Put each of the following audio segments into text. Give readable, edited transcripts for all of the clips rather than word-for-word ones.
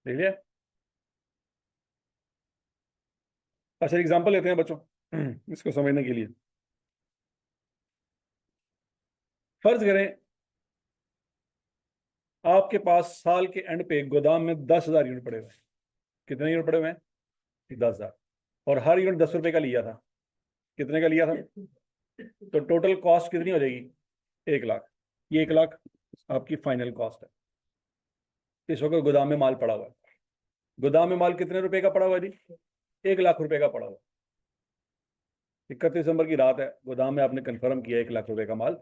देख लिया। अच्छा एग्जांपल लेते हैं बच्चों इसको समझने के लिए। फर्ज करें आपके पास साल के एंड पे गोदाम में 10,000 यूनिट पड़े हुए हैं। कितने यूनिट पड़े हुए हैं? 10,000। और हर यूनिट 10 रुपए का लिया था। कितने का लिया था? तो टोटल कॉस्ट कितनी हो जाएगी? 1 लाख। ये 1 लाख आपकी फाइनल कॉस्ट है। इस वक्त गोदाम में माल पड़ा हुआ है। गोदाम में माल कितने रुपए का पड़ा हुआ है जी? 1 लाख रुपए का पड़ा हुआ है। 31 दिसंबर की रात है, गोदाम में आपने कंफर्म किया 1 लाख रुपए का माल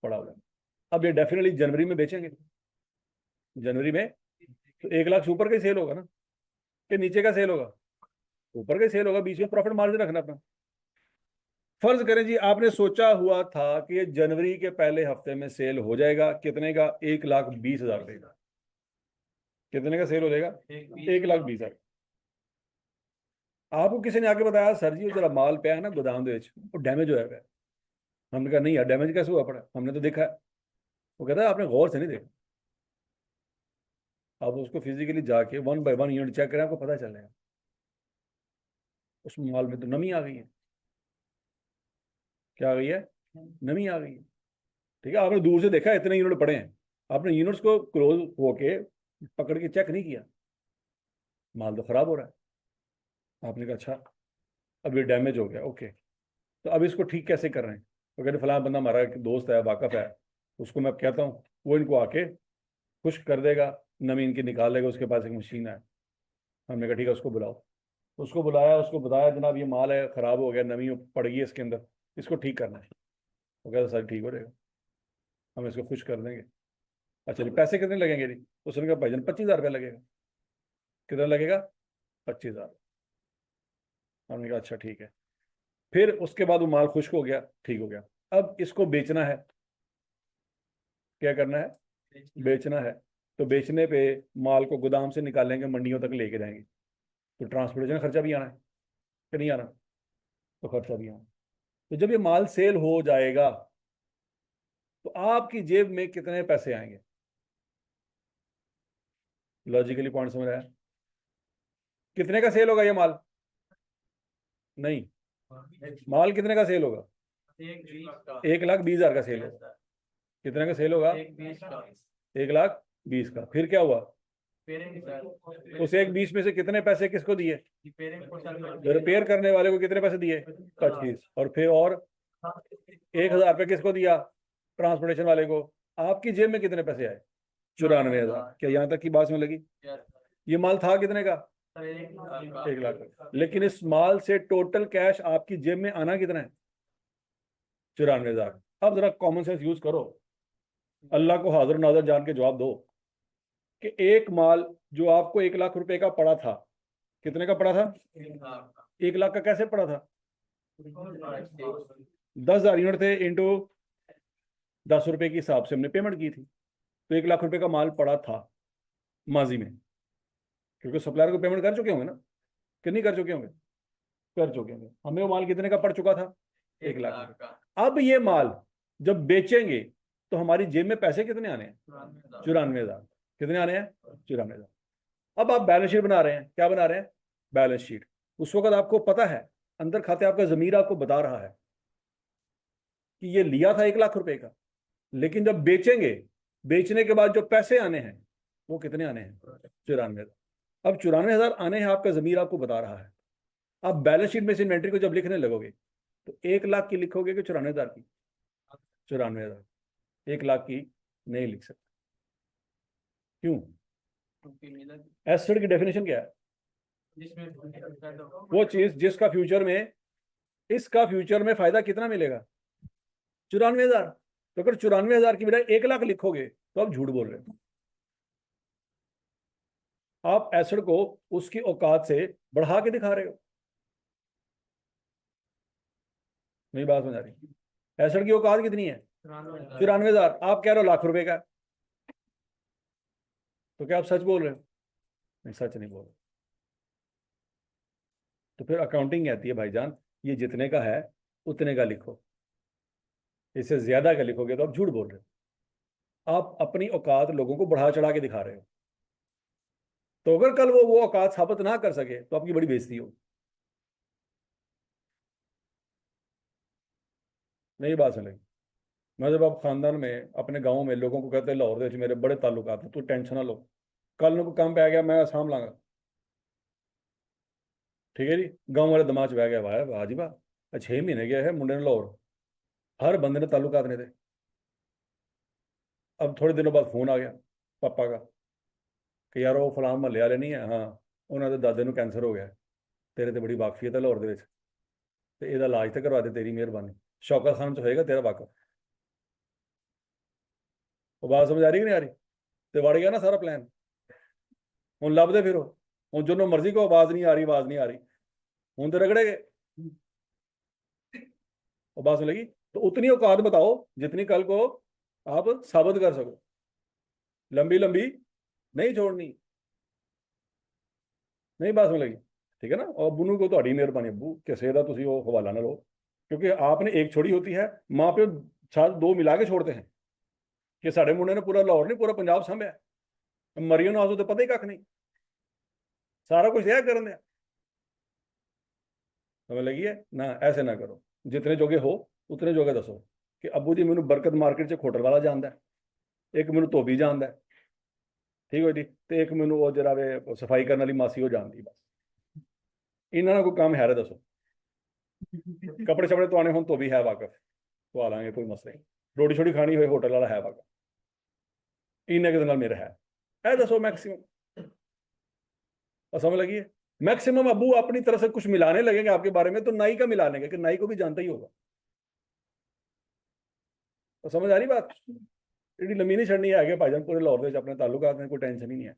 पड़ा हुआ है। अब ये डेफिनेटली जनवरी में बेचेंगे। जनवरी में तो 1 लाख से ऊपर का ही सेल होगा ना, कि नीचे का सेल होगा? ऊपर का ही सेल होगा, बीच में प्रॉफिट मार्जिन रखना अपना। फर्ज करें जी आपने सोचा हुआ था कि ये जनवरी के पहले हफ्ते में सेल हो जाएगा। कितने का? 1,20,000 का। कितने का सेल हो जाएगा? 1,20,000। आपको किसी ने आके बताया सर जी जरा माल पे है ना गोदाम वो डैमेज हो गया। हमने कहा नहीं यार डैमेज कैसे हुआ पड़ा, हमने तो देखा है। वो कहता है आपने गौर से नहीं देखा। आप उसको फिजिकली जाके 1 बाय 1 यूनिट चेक करें, आपको पता चलेगा उस माल में तो नमी आ गई है। क्या आ गई है? नमी आ गई है। ठीक है, आपने दूर से देखा इतने यूनिट पड़े हैं, आपने यूनिट्स को क्लोज होके पकड़ के चेक नहीं किया, माल तो खराब हो रहा है। आपने कहा अच्छा अब ये डैमेज हो गया, ओके तो अब इसको ठीक कैसे कर रहे हैं? तो कहते फलाना बंदा हमारा एक दोस्त है, वाकफ है, उसको मैं कहता हूँ वो इनको आके खुश्क कर देगा, नमी इनकी निकाल लेगा, उसके पास एक मशीन है। हमने कहा ठीक है उसको बुलाओ। उसको बुलाया, उसको बताया जनाब ये माल है खराब हो गया, नमी पड़ गई है इसके अंदर, इसको ठीक करना है। वो कहता सर ठीक हो जाएगा, हम इसको खुश कर देंगे। अच्छा जी पैसे कितने लगेंगे जी? उसने कहा भाईजान 25,000 रुपये लगेगा। कितना लगेगा? 25,000। हमने कहा अच्छा ठीक है। फिर उसके बाद वो माल खुश्क हो गया, ठीक हो गया। अब इसको बेचना है। क्या करना है? बेचना है। तो बेचने पे माल को गोदाम से निकालेंगे, मंडियों तक लेके जाएंगे, तो ट्रांसपोर्टेशन खर्चा भी आना है कि नहीं आना? तो खर्चा भी आना। तो जब ये माल सेल हो जाएगा तो आपकी जेब में कितने पैसे आएंगे? लॉजिकली पॉइंट समझ आया? कितने का सेल होगा ये माल? नहीं, माल कितने का सेल होगा? 1,20,000 का सेल होगा। कितने का सेल होगा? 1,20,000 का। फिर क्या हुआ? उस 1,20,000 में से कितने पैसे किसको दिए? रिपेयर करने वाले को कितने पैसे दिए? 25। और फिर और 1,000 रुपये किसको दिया? ट्रांसपोर्टेशन वाले को। आपकी जेब में कितने पैसे आए? 94,000। क्या यहाँ तक की बात में लगी? ये माल था कितने का? 1 लाख का। लेकिन इस माल से टोटल कैश आपकी जेब में आना कितना है? 94,000। अब जरा कॉमन सेंस यूज करो, अल्लाह को हाजिर नाजर जान के जवाब दो कि एक माल जो आपको 1 लाख रुपए का पड़ा था, कितने का पड़ा था? 1 लाख का कैसे पड़ा था? 10,000 यूनिट थे इंटू 10 रुपए के हिसाब से हमने पेमेंट की थी, तो 1 लाख रुपए का माल पड़ा था माजी में। क्योंकि सप्लायर को पेमेंट कर चुके होंगे ना, कि नहीं कर चुके होंगे? कर चुके होंगे। हमें वो माल कितने का पड़ चुका था? 1 लाख का। अब ये माल जब बेचेंगे तो हमारी जेब में पैसे कितने आने हैं? 94,000। कितने आने हैं? 94,000। अब आप बैलेंस शीट बना रहे हैं। क्या बना रहे हैं? Balance sheet. उस वक्त आपको पता है, अंदर खाते आपका जमीर आपको बता रहा है कि ये लिया था 1 लाख रुपए का, लेकिन जब बेचेंगे, बेचने के बाद जो पैसे आने हैं वो कितने आने हैं? 94,000। अब 94,000 आने हैं, आपका जमीर आपको बता रहा है। आप बैलेंस शीट में से इन्वेंट्री को जब लिखने लगोगे तो 1 लाख की लिखोगे कि 94,000 की? 94,000। 1 लाख की नहीं लिख सकते। क्यों? एसेट की डेफिनेशन क्या है? वो चीज जिसका फ्यूचर में, इसका फ्यूचर में फायदा कितना मिलेगा? 94,000। तो अगर 94,000 की बजाय 1 लाख लिखोगे तो आप झूठ बोल रहे हो। आप एसेट को उसकी औकात से बढ़ा के दिखा रहे हो। मेरी बात समझ आ रही? एसेट की औकात कितनी है? 94,000। आप कह रहे हो लाख रुपए का, तो क्या आप सच बोल रहे हो? नहीं, सच नहीं बोल रहे। तो फिर अकाउंटिंग कहती है भाईजान ये जितने का है उतने का लिखो, इससे ज्यादा का लिखोगे तो आप झूठ बोल रहे हो। आप अपनी औकात लोगों को बढ़ा चढ़ा के दिखा रहे हो। तो अगर कल वो औकात साबित ना कर सके तो आपकी बड़ी बेइज्जती हो। नहीं बात सुन। मैं जब आप खानदान में अपने गांव में लोगों को कहते हैं लाहौर दे मेरे बड़े ताल्लुकात हैं, तू टेंशन ना लो, कल को काम पे आ गया मैं आसाम लांगा। ठीक है जी। गांव वाले दिमाग च बह गया वाह वाह जी वाह, 6 महीने गया है मुंडे ने लाहौर, हर बंदे ने ताल्लुकात ने थे। अब थोड़े दिनों बाद फोन आ गया पापा का कि यार वो फलां महल्ले वाले नहीं है, हाँ उन्होंने दादे ਨੂੰ कैंसर हो गया, तेरे ਤੇ ਬੜੀ ਵਾਕਫੀਅਤ ਹੈ ਲਾਹੌਰ ਦੇ ਵਿੱਚ, ਤੇ ਇਹਦਾ ਇਲਾਜ ਤੇ ਕਰਵਾ ਦੇ ਤੇਰੀ ਮਿਹਰਬਾਨੀ। ਸ਼ੌਕਤ ਖਾਨ ਚ ਹੋਏਗਾ ਤੇਰਾ ਵਾਕਫ। ਉਹ ਬਾਤ ਸਮਝ ਆ ਰਹੀ ਕਿ ਨਹੀਂ ਆ ਰਹੀ? ਤੇ ਵੜ ਗਿਆ ਨਾ ਸਾਰਾ ਪਲਾਨ। ਹੁਣ ਲੱਭਦੇ ਫਿਰੋ, ਹੁਣ ਜਦੋਂ ਮਰਜ਼ੀ ਕੋ ਆਵਾਜ਼ ਨਹੀਂ ਆ ਰਹੀ, ਆਵਾਜ਼ ਨਹੀਂ ਆ ਰਹੀ, ਹੁਣ ਤੇ रगड़े गए। और बात सुन लगी तो उतनी औकात बताओ जितनी कल को आप साबित कर सको, लंबी लंबी नहीं छोड़नी। नहीं बात सुन लगी, ठीक है ना। और बुनू को ਤੁਹਾਡੀ ਮਿਹਰਬਾਨੀ अब्बू ਕਿਸੇ ਦਾ ਤੁਸੀਂ ਉਹ ਹਵਾਲਾ ਨਾ ਲਓ, क्योंकि आपने एक छोड़ी होती है, माँ प्यो साथ दो मिला के छोड़ते हैं कि साढ़े मुंडे ने पूरा लाहौर नहीं पूरा पंजाब संभ्या, मरियो नाजो तो पता ही कख नहीं, सारा कुछ यह कर दिया। समझ लगी है ना? ऐसे ना करो, जितने जोगे हो उतने जोगे दसो कि अब्बू जी मैनू बरकत मार्केट च खोटर वाला जानता है, एक मैनू धोबी जानता है, ठीक हो जी, तो एक मैनू वो जरा वे सफाई करने वाली मासी वो जानती, बस इन्होंने कोई काम है रे दसो। कपड़े शपड़े तो आने हो तो भी है वाकफ, तो आ लांगे कोई मसला नहीं, रोटी छोटी खानी हो होटल वाला है वाकफ, इन्हें के मेरा है दसो मैक्सिमम। और समझ लगी है? मैक्सिमम अबू अपनी तरफ से कुछ मिलाने लगेंगे आपके बारे में तो नाई का मिलाने का, कि नाई को भी जानता ही होगा। तो समझ आ रही बात? एडी लंबी नहीं छड़नी है आगे भाईजान, पूरे लाहौर में अपने ताल्लुकात में कोई टेंशन ही नहीं है।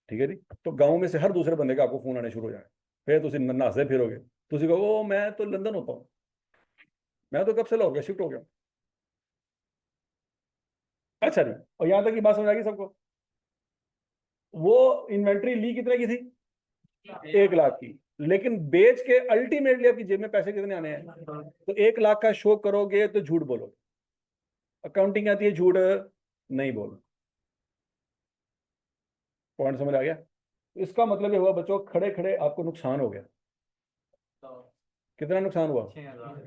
ठीक है जी। तो गांव में से हर दूसरे बंदे का आपको फोन आने शुरू हो जाए, फिर तुम नहासे फिरोगे, तुम कहो मैं तो लंदन होता हूँ, मैं तो कब से लाहौर का शिफ्ट हो गया। अच्छा जी, और यहां तक की बात समझ आ गई सबको? वो इन्वेंट्री ली कितने की थी? 1 लाख की। लेकिन बेच के अल्टीमेटली आपकी जेब में पैसे कितने आने हैं? तो 1 लाख का शो करोगे तो झूठ बोलोगे, अकाउंटिंग आती है झूठ नहीं बोलो। पॉइंट समझ आ गया? इसका मतलब ये हुआ बच्चों, खड़े खड़े आपको नुकसान हो गया। कितना नुकसान हुआ?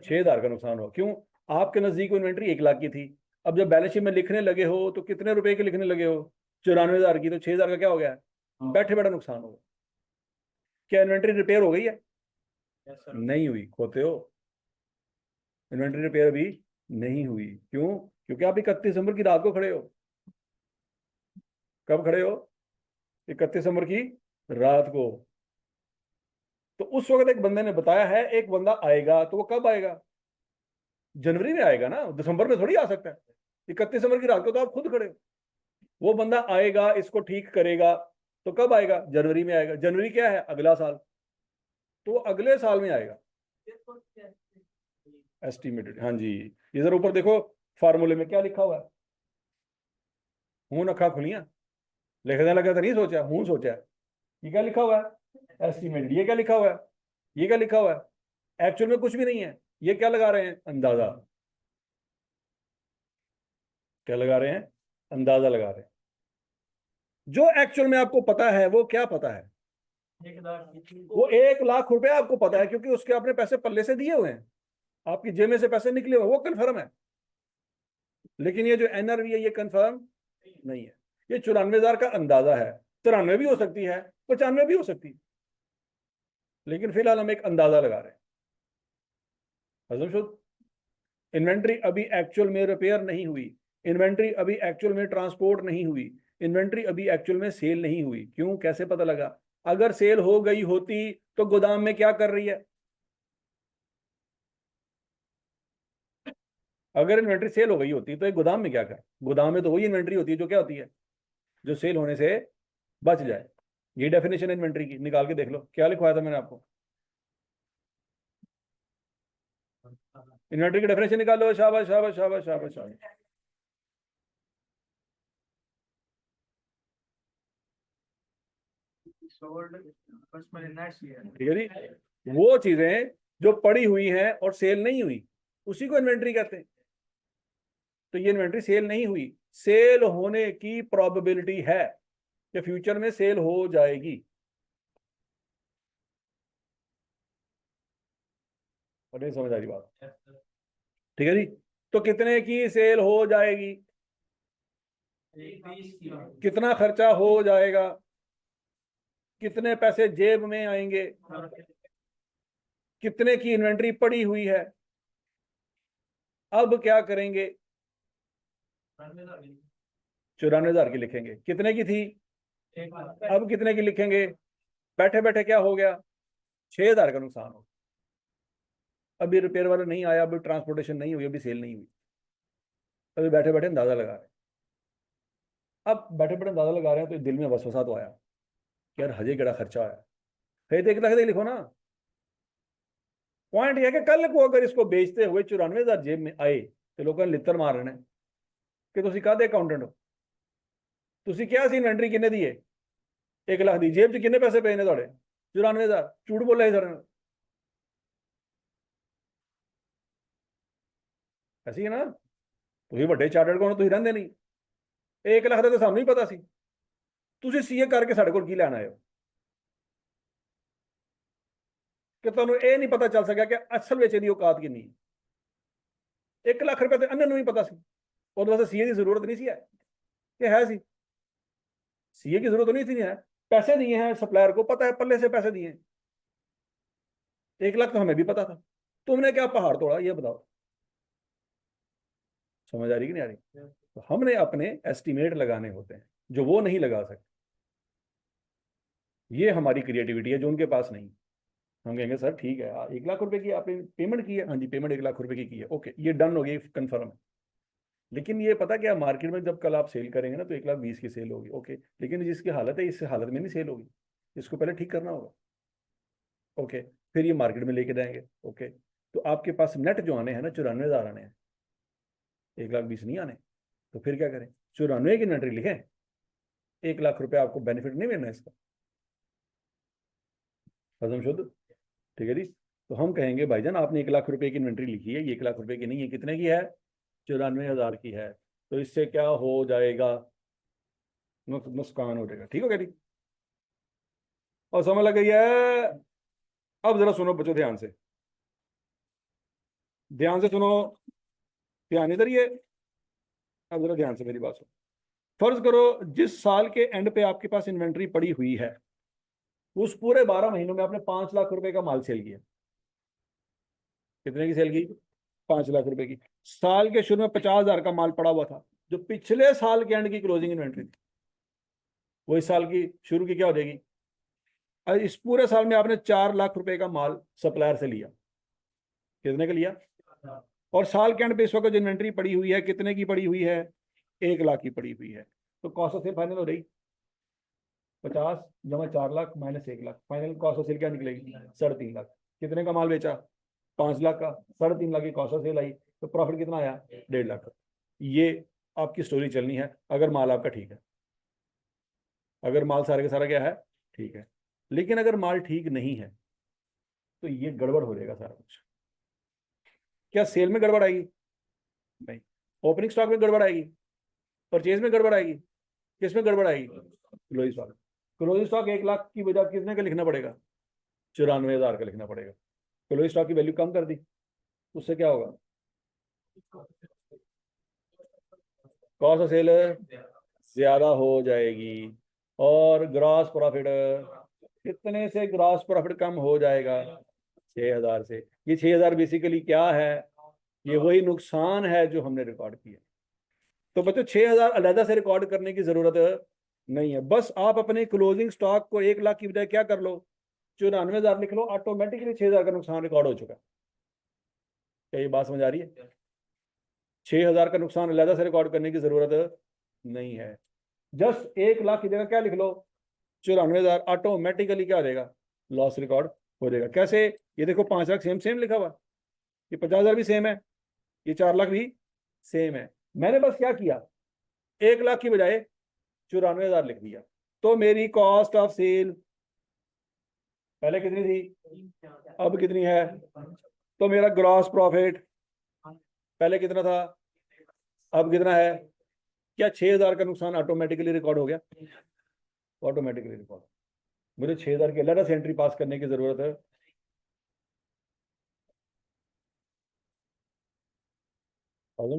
6,000 का नुकसान हुआ। क्यों? आपके नजदीक इन्वेंट्री 1 लाख की थी, अब जब बैलेंस शीट में लिखने लगे हो तो कितने रुपए के लिखने लगे हो? 94,000 की। तो 6,000 का क्या हो गया? बैठे बैठे नुकसान हो गया। क्या इन्वेंट्री रिपेयर हो गई है? नहीं हुई, खोते हो। इन्वेंट्री रिपेयर अभी नहीं हुई। क्यों? क्योंकि आप 31 दिसंबर की रात को खड़े हो। कब खड़े हो? 31 दिसंबर की रात को। तो उस वक्त एक बंदे ने बताया है एक बंदा आएगा, तो वो कब आएगा? जनवरी में आएगा ना, दिसंबर में थोड़ी आ सकता है। 31 दिसंबर की रात को तो आप खुद खड़े हो। वो बंदा आएगा, इसको ठीक करेगा, तो कब आएगा? जनवरी में आएगा। जनवरी क्या है? अगला साल। तो अगले साल में आएगा एस्टिमेटेड। हाँ जी, ये जरा ऊपर देखो फार्मूले में क्या लिखा हुआ है। हूं अखा खुलियां, लिखने लगा तो नहीं सोचा, हूं सोचा है। ये क्या लिखा हुआ है? एस्टिमेटेड। ये क्या लिखा हुआ है? ये क्या लिखा हुआ है? एक्चुअल में कुछ भी नहीं है। ये क्या लगा रहे हैं? अंदाजा। क्या लगा रहे हैं? अंदाजा लगा रहे हैं। जो एक्चुअल में आपको पता है वो क्या पता है? वो 1 लाख रुपए आपको पता है, क्योंकि उसके आपने पैसे पल्ले से दिए हुए हैं, आपकी जेब में से पैसे निकले हुए, वो कंफर्म है। लेकिन ये जो एनआरवी है ये कंफर्म नहीं है। ये 94,000 का अंदाजा है, 93 भी हो सकती है, 95 भी हो सकती है, लेकिन फिलहाल हम एक अंदाजा लगा रहे हैं। हजम, इन्वेंट्री अभी एक्चुअल में रिपेयर नहीं हुई, इन्वेंट्री अभी एक्चुअल में ट्रांसपोर्ट नहीं हुई, इन्वेंट्री अभी एक्चुअल में सेल नहीं हुई। क्यों? कैसे पता लगा? अगर सेल हो गई होती तो गोदाम में क्या कर रही है? अगर इन्वेंट्री सेल हो गई होती तो एक गोदाम में क्या कर? गोदाम में तो वही इन्वेंट्री होती है जो क्या होती है? जो सेल होने से बच जाए। ये डेफिनेशन है इन्वेंट्री की, निकाल के देख लो क्या लिखवाया था मैंने आपको। इन्वेंट्री की डेफिनेशन निकालो। शाबाश शाबाश शाबाश शाबाश शाबाश। ठीक है जी। वो चीजें जो पड़ी हुई हैं और सेल नहीं हुई उसी को इन्वेंट्री कहते हैं। तो ये इन्वेंट्री सेल नहीं हुई, सेल होने की प्रोबेबिलिटी है। कि फ्यूचर में सेल हो जाएगी। और नहीं समझ आ रही बात? ठीक है जी। तो कितने की सेल हो जाएगी, कितना खर्चा हो जाएगा, कितने पैसे जेब में आएंगे, कितने की इन्वेंट्री पड़ी हुई है, अब क्या करेंगे? 94,000 की लिखेंगे। कितने की थी, अब कितने की लिखेंगे? बैठे बैठे क्या हो गया, 6,000 का नुकसान हो। अभी रिपेयर वाला नहीं आया, अभी ट्रांसपोर्टेशन नहीं हुई, अभी सेल नहीं हुई, अभी बैठे बैठे अंदाजा लगा रहे हैं। अब बैठे बैठे अंदाजा लगा रहे हैं तो दिल में वसवसा तो आया कि यार हजे केड़ा खर्चा आया, फिर 1 लाख दे लिखो ना। पॉइंट यह है कि कल को अगर इसको बेचते हुए 94,000 जेब में आए तो लोगों ने लित्तर मार रहे कि तुम काहदे अकाउंटेंट हो, तुम क्या सी इन्वेंट्री किन्ने दी है, 1 लाख दी, जेब च किन्ने पैसे पे ने थोड़े? 94,000। झूठ बोला ही सर, ऐसी है ना? तुम बड़े चार्टर्ड को तुम रहंदे नहीं, 1 लाख का तो सानू ही पता सी, तुम सीए करके साढ़े को की लैन आए हो कि तुहानू ये नहीं पता चल सका कि असल में इसकी औकात कितनी है। 1 लाख रुपया तो अन्य ही पता सी, उस वास्ते सीए की जरूरत नहीं सी है कि है सी, सीए की जरूरत नहीं थी है, पैसे दिए हैं सप्लायर को, पता है पल्ले से पैसे दिए हैं, 1 लाख तो हमें भी पता था, तुमने क्या पहाड़ तोड़ा ये बताओ। समझ आ रही कि नहीं आ रही? तो हमने अपने एस्टिमेट लगाने होते हैं जो वो नहीं लगा सकते, ये हमारी क्रिएटिविटी है जो उनके पास नहीं। हम कहेंगे सर ठीक है, 1 लाख रुपए की आपने पेमेंट की है, हाँ जी पेमेंट 1 लाख रुपए की है, ओके ये डन हो गई, कंफर्म है। लेकिन ये पता क्या, मार्केट में जब कल आप सेल करेंगे ना तो 1,20,000 की सेल होगी, ओके, लेकिन जिसकी हालत है इस हालत में नहीं सेल होगी, इसको पहले ठीक करना होगा, ओके, फिर ये मार्केट में लेके जाएंगे, ओके। तो आपके पास नेट जो आने हैं ना 94,000 आने हैं, 1,20,000 नहीं आने, तो फिर क्या करें? 94 की इन्वेंट्री लिखें, 1 लाख रुपए आपको बेनिफिट नहीं मिलना इसका, हजम शुद्ध, ठीक है जी। तो हम कहेंगे भाईजान आपने 1 लाख रुपए की इन्वेंट्री लिखी है, ये 1 लाख रुपए की नहीं है, कितने की है? 94,000 की है। तो इससे क्या हो जाएगा, नुकसान हो जाएगा, ठीक हो गया जी। और समझ लग गई है? अब जरा सुनो बच्चों, ध्यान से, ध्यान से सुनो, ध्यान इधर ही है। अब जरा ध्यान से मेरी बात सुनो। फर्ज करो जिस साल के एंड पे आपके पास इन्वेंट्री पड़ी हुई है, उस पूरे 12 महीनों में आपने 5 लाख रुपए का माल सेल किया। कितने की सेल की? 5 लाख रुपए की। साल के शुरू में 50,000 का माल पड़ा हुआ था, जो पिछले साल के एंड की क्लोजिंग इन्वेंट्री थी, वो इस साल की शुरू की क्या हो जाएगी? इस पूरे साल में आपने 4 लाख रुपए का माल सप्लायर से लिया। कितने का लिया? और साल के एंड पे इस वक्त जो इन्वेंट्री पड़ी हुई है कितने की पड़ी हुई है? 1 लाख की पड़ी हुई है। तो कॉस्ट ऑफ सेल फाइनल हो रही 50 जमा 4 लाख माइनस 1 lakh, final cost of sale क्या निकलेगी? 3.5 लाख। कितने का माल बेचा? 5 लाख का। 3.5 लाख की कॉस्ट ऑफ सेल आई, तो प्रॉफिट कितना आया? 1.5 लाख। ये आपकी स्टोरी चलनी है अगर माल आपका ठीक है, अगर माल सारे का सारा क्या है? ठीक है। लेकिन अगर माल ठीक नहीं है तो ये गड़बड़ हो जाएगा सारा कुछ। क्या सेल में गड़बड़ आएगी? नहीं। ओपनिंग स्टॉक में गड़बड़ आएगी? परचेज में गड़बड़ आएगी? किस में गड़बड़ आएगी? Closing stock. Closing stock 1 lakh की बजाय कितने का लिखना पड़ेगा? 94,000 का लिखना पड़ेगा। क्लोजिंग स्टॉक की वैल्यू कम कर दी, उससे क्या होगा? कॉस्ट ऑफ सेल ज्यादा हो जाएगी, और ग्रॉस प्रॉफिट कितने से ग्रॉस प्रॉफिट कम हो जाएगा? 6,000 से। ये 6,000 बेसिकली क्या है? ये वही नुकसान है जो हमने रिकॉर्ड किया। तो बच्चों 6,000 अलहदा से रिकॉर्ड करने की जरूरत नहीं है, बस आप अपने क्लोजिंग स्टॉक को 1 लाख की बजाय क्या कर लो? 94,000 लिख लो, ऑटोमेटिकली 6,000 का नुकसान रिकॉर्ड हो चुका है। क्या ये बात समझ आ रही है? 6,000 का नुकसान अलहदा से रिकॉर्ड करने की जरूरत नहीं है, जस्ट 1 लाख की जगह क्या लिख लो? 94,000, ऑटोमेटिकली क्या हो जाएगा? लॉस रिकॉर्ड हो जाएगा। कैसे? ये देखो 5 लाख सेम सेम लिखा हुआ, ये 50,000 भी सेम है, ये 4 लाख भी सेम है। मैंने बस क्या किया, 1 लाख की बजाय 94,000 लिख दिया। तो मेरी कॉस्ट ऑफ सेल पहले कितनी थी, अब कितनी है? तो मेरा ग्रॉस प्रॉफिट पहले कितना था, अब कितना है? क्या 6,000 का नुकसान ऑटोमेटिकली रिकॉर्ड हो गया? Automatically record. मुझे 6,000 की अलग से एंट्री पास करने की जरूरत है।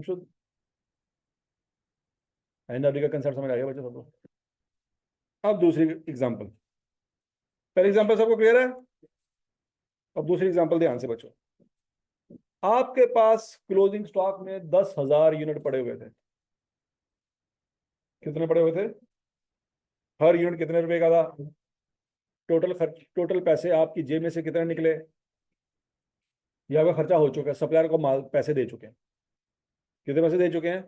शुद्ध एनआरडी का कंसेप्ट समझ आ गया बच्चों सबको। अब दूसरी एग्जांपल, पहले एग्जांपल सबको क्लियर है? अब दूसरी एग्जांपल ध्यान से बच्चों। आपके पास क्लोजिंग स्टॉक में 10,000 यूनिट पड़े हुए थे। कितने पड़े हुए थे? हर यूनिट कितने रुपए का था? टोटल खर्च, टोटल पैसे आपकी जेब में से कितने निकले? या आपका खर्चा हो चुका है, सप्लायर को माल पैसे दे चुके हैं। कितने पैसे दे चुके हैं?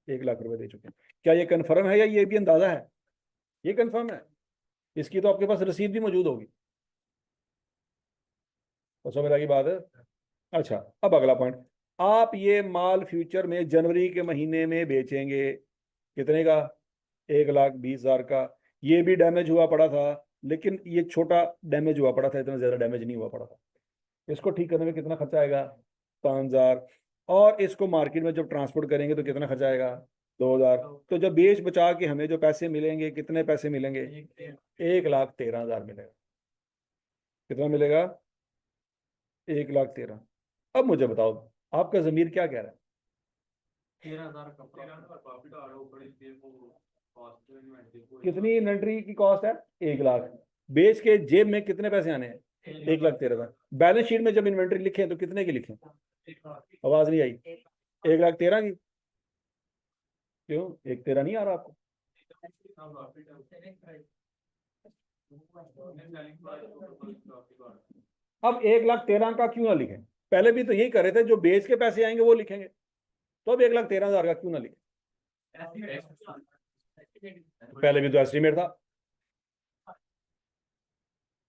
1,00,000 रुपए दे चुके हैं। क्या ये कन्फर्म है या ये भी अंदाजा है? ये कन्फर्म है। इसकी तो आपके पास रसीद भी मौजूद होगी। तो समझ आ गई बात है? अच्छा, अब अगला पॉइंट। आप ये माल फ्यूचर में जनवरी के महीने में बेचेंगे। कितने का? 1,20,000 का। ये भी डैमेज हुआ पड़ा था, लेकिन ये छोटा डैमेज हुआ पड़ा था, इतना ज्यादा डैमेज नहीं हुआ पड़ा था। इसको ठीक करने में कितना खर्चा आएगा? 5,000। और इसको मार्केट में जब ट्रांसपोर्ट करेंगे तो कितना खर्चा आएगा? 2,000। तो जब बेच बचा के हमें जो पैसे मिलेंगे, कितने पैसे मिलेंगे? 1,13,000 मिलेगा। कितना मिलेगा? 1,13,000। अब मुझे बताओ, आपका जमीर क्या कह रहा है? 13,000 का प्रॉफिट आ रहा है ऊपर इसलिए वो कॉस्ट इन्वेंटरी को कितनी इन्वेंट्री की कॉस्ट है? 1,00,000। बेच के जेब में कितने पैसे आने हैं? 1,13,000। बैलेंस शीट में जब इन्वेंट्री लिखे तो कितने की लिखे? आवाज नहीं आई। 1,13,000 की। क्यों 1,13,000 नहीं आ रहा आपको? अब 1,13,000 का क्यों ना लिखें? पहले भी तो यही कर रहे थे, जो बेच के पैसे आएंगे वो लिखेंगे। तो अब 1,13,000 का क्यों ना लिखें? पहले भी तो एस्टिमेट था।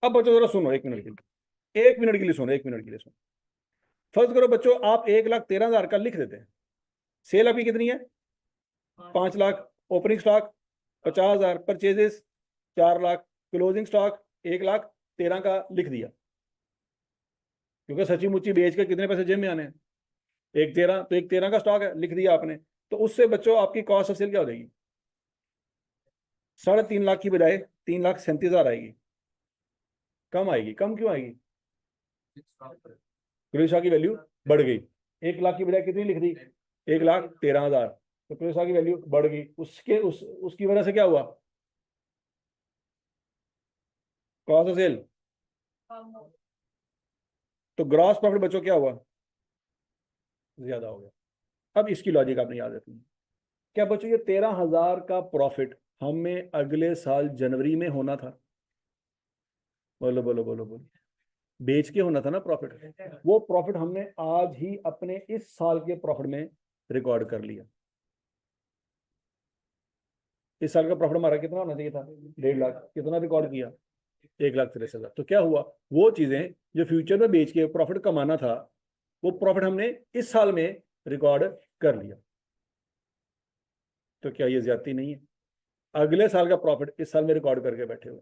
अब बच्चों जरा सुनो, 1 मिनट के लिए, 1 मिनट के लिए सुनो, 1 मिनट के लिए सुनो। फर्ज करो बच्चों, आप 1,13,000 का लिख देते हैं। सेल आपकी कितनी है? 5,00,000। Opening stock 50,000। Purchases 4,00,000। Closing stock 1,13,000 का लिख दिया। क्योंकि सची मुची बेच के कितने पैसे जेब में आने हैं? 1,13,000। तो 1,13,000 का स्टॉक है, लिख दिया आपने। तो उससे बच्चों आपकी कॉस्ट ऑफ सेल क्या हो जाएगी? 3.5 लाख की बजाय 3,37,000 आएगी। कम आएगी। कम क्यों आएगी? क्लोजिंग की वैल्यू बढ़ गई। 1,00,000 की बजाय कितनी लिख दी? 1,13,000। तो क्लोजिंग की वैल्यू बढ़ गई। उसकी वजह से क्या हुआ? Cost of sale. तो ग्रॉस प्रॉफिट बच्चों क्या हुआ? ज्यादा हो गया। अब इसकी लॉजिक आपने याद रखनी है। क्या बच्चों ये 13,000 का प्रॉफिट हमें अगले साल जनवरी में होना था? बोलो बोलो बोलो बोलो। बेच के होना था ना प्रॉफिट। वो प्रॉफिट हमने आज ही अपने इस साल के प्रॉफिट में रिकॉर्ड कर लिया। इस साल का प्रॉफिट हमारा कितना होना चाहिए था? 1,50,000। कितना रिकॉर्ड किया? 1,63,000। तो क्या हुआ? वो चीजें जो फ्यूचर में बेच के प्रॉफिट कमाना था, वो प्रॉफिट हमने इस साल में रिकॉर्ड कर लिया। तो क्या ये ज्यादती नहीं है? अगले साल का प्रॉफिट इस साल में रिकॉर्ड करके बैठे हुए।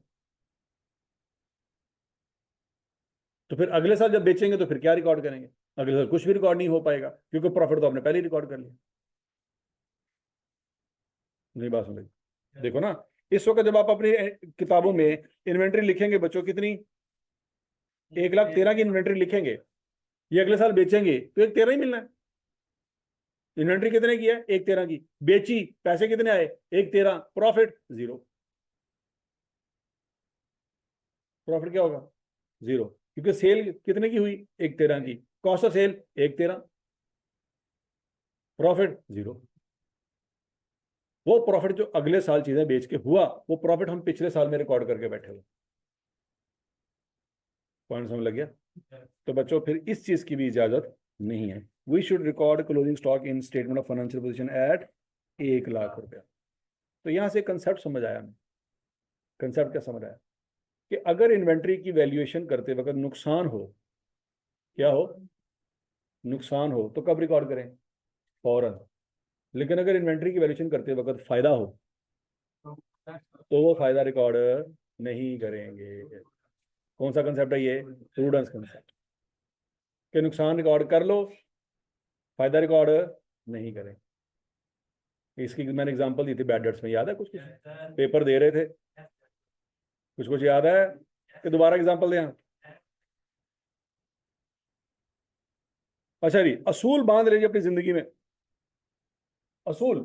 तो फिर अगले साल जब बेचेंगे तो फिर क्या रिकॉर्ड करेंगे? अगले साल कुछ भी रिकॉर्ड नहीं हो पाएगा, क्योंकि प्रॉफिट तो आपने पहले ही रिकॉर्ड कर लिया। नहीं बात सुन रही? देखो ना, इस वक्त जब आप अपनी किताबों में इन्वेंट्री लिखेंगे बच्चों, कितनी? 1,13,000 की इन्वेंट्री लिखेंगे। ये अगले साल बेचेंगे तो 1,13,000 ही मिलना है। इन्वेंट्री कितने की है? 1,13,000 की। बेची, पैसे कितने आए? 1,13,000। प्रॉफिट 0। प्रॉफिट क्या होगा? 0, क्योंकि सेल कितने की हुई? 1,13,000 की। Cost of sale 1,13,000। प्रॉफिट 0। वो प्रॉफिट जो अगले साल चीजें बेच के हुआ, वो प्रॉफिट हम पिछले साल में रिकॉर्ड करके बैठे हुए। पॉइंट समझ लग गया? तो बच्चों फिर इस चीज की भी इजाजत नहीं है। We should record closing stock in statement of financial position at 1,00,000 रुपया। तो यहां से कंसेप्ट समझ आया हमें। कंसेप्ट क्या समझ आया? कि अगर इन्वेंट्री की वैल्यूएशन करते वक्त नुकसान हो, क्या हो? नुकसान हो तो कब रिकॉर्ड करें? फौरन। लेकिन अगर इन्वेंट्री की वैल्यूएशन करते वक्त फायदा हो तो वो फायदा रिकॉर्ड नहीं करेंगे। कौन सा कंसेप्ट है ये? Prudence concept. कि नुकसान रिकॉर्ड कर लो, फायदा रिकॉर्ड नहीं करें। इसकी मैंने एग्जांपल दी थी बैड डेट्स में, याद है कुछ? पेपर दे रहे थे, कुछ याद है कि दोबारा एग्जांपल दें? अच्छा जी, असूल बांध लीजिए अपनी जिंदगी में। असूल,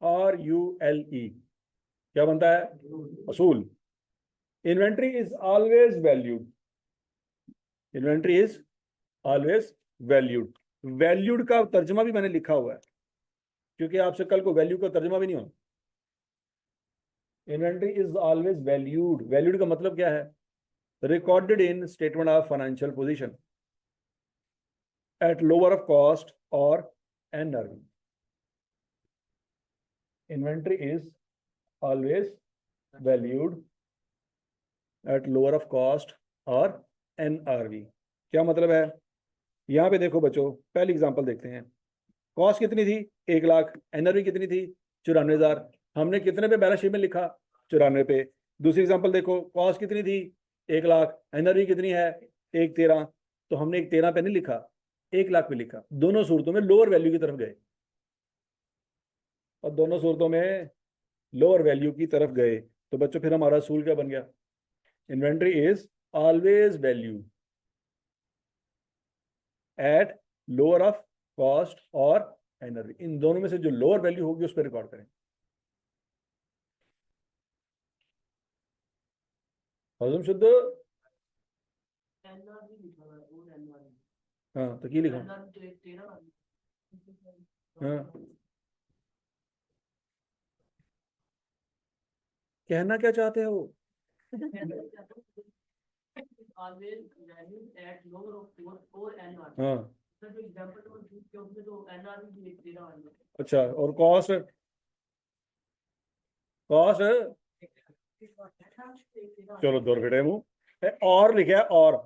RULE, क्या बनता है? असूल। Inventory is always valued. Inventory is always valued. Valued का तर्जमा भी मैंने लिखा हुआ है, क्योंकि आपसे कल को वैल्यू का तर्जमा भी नहीं होना। Inventory is always valued. Valued का मतलब क्या है? Recorded in statement of financial position at lower of cost or NRV. Inventory is always valued at lower of cost or NRV. क्या मतलब है? यहां पे देखो बच्चों, पहली एग्जांपल देखते हैं। कॉस्ट कितनी थी? 1 लाख। NRV कितनी थी? 94,000। हमने कितने पे बैलेंस शीट में लिखा? 94 पे। दूसरी एग्जांपल देखो, कॉस्ट कितनी थी? 1 लाख। NRV कितनी है? 113। तो हमने 113 पे नहीं लिखा, 1 लाख पे लिखा। दोनों सूरतों में लोअर वैल्यू की तरफ गए, और दोनों सूरतों में लोअर वैल्यू की तरफ गए। तो बच्चों फिर हमारा असूल क्या बन गया? Inventory is always value at lower of cost और एनर्जी। इन दोनों में से जो लोअर वैल्यू होगी उस पर रिकॉर्ड करें। हजम शुद्ध। हाँ तो की लिखा? हाँ, कहना क्या चाहते हो? हाँ अच्छा, और कॉस्ट? कॉस्ट, चलो दूर फिटे मुंह। और लिखा है और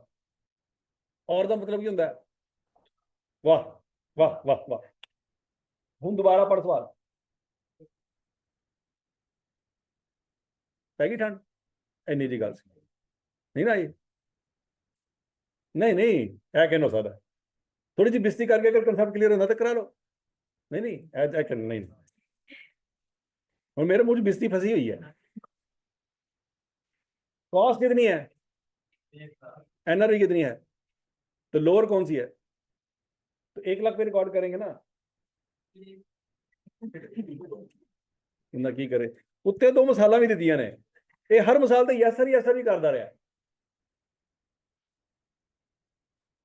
का मतलब क्या होता है? वाह वाह वाह वाह। हूं दोबारा पढ़ सवाल। पैगी ठंड इन्नी जी गल नहीं ना ये? नहीं नहीं, है कहना हो सकता। थोड़ी सी बिस्ती करके अगर कंसेप्ट क्लियर होता तो करा लो। नहीं नहीं, नहीं। और मेरे मुंह बिस्ती फंसी हुई है। कॉस्ट कितनी है? NRV कितनी है? तो लोअर कौन सी है? तो 1 लाख पे रिकॉर्ड करेंगे ना। की करे उत्ते दो मिसाला भी दित्तियां ने, ये हर मिसाल तो यस ही करता रहा।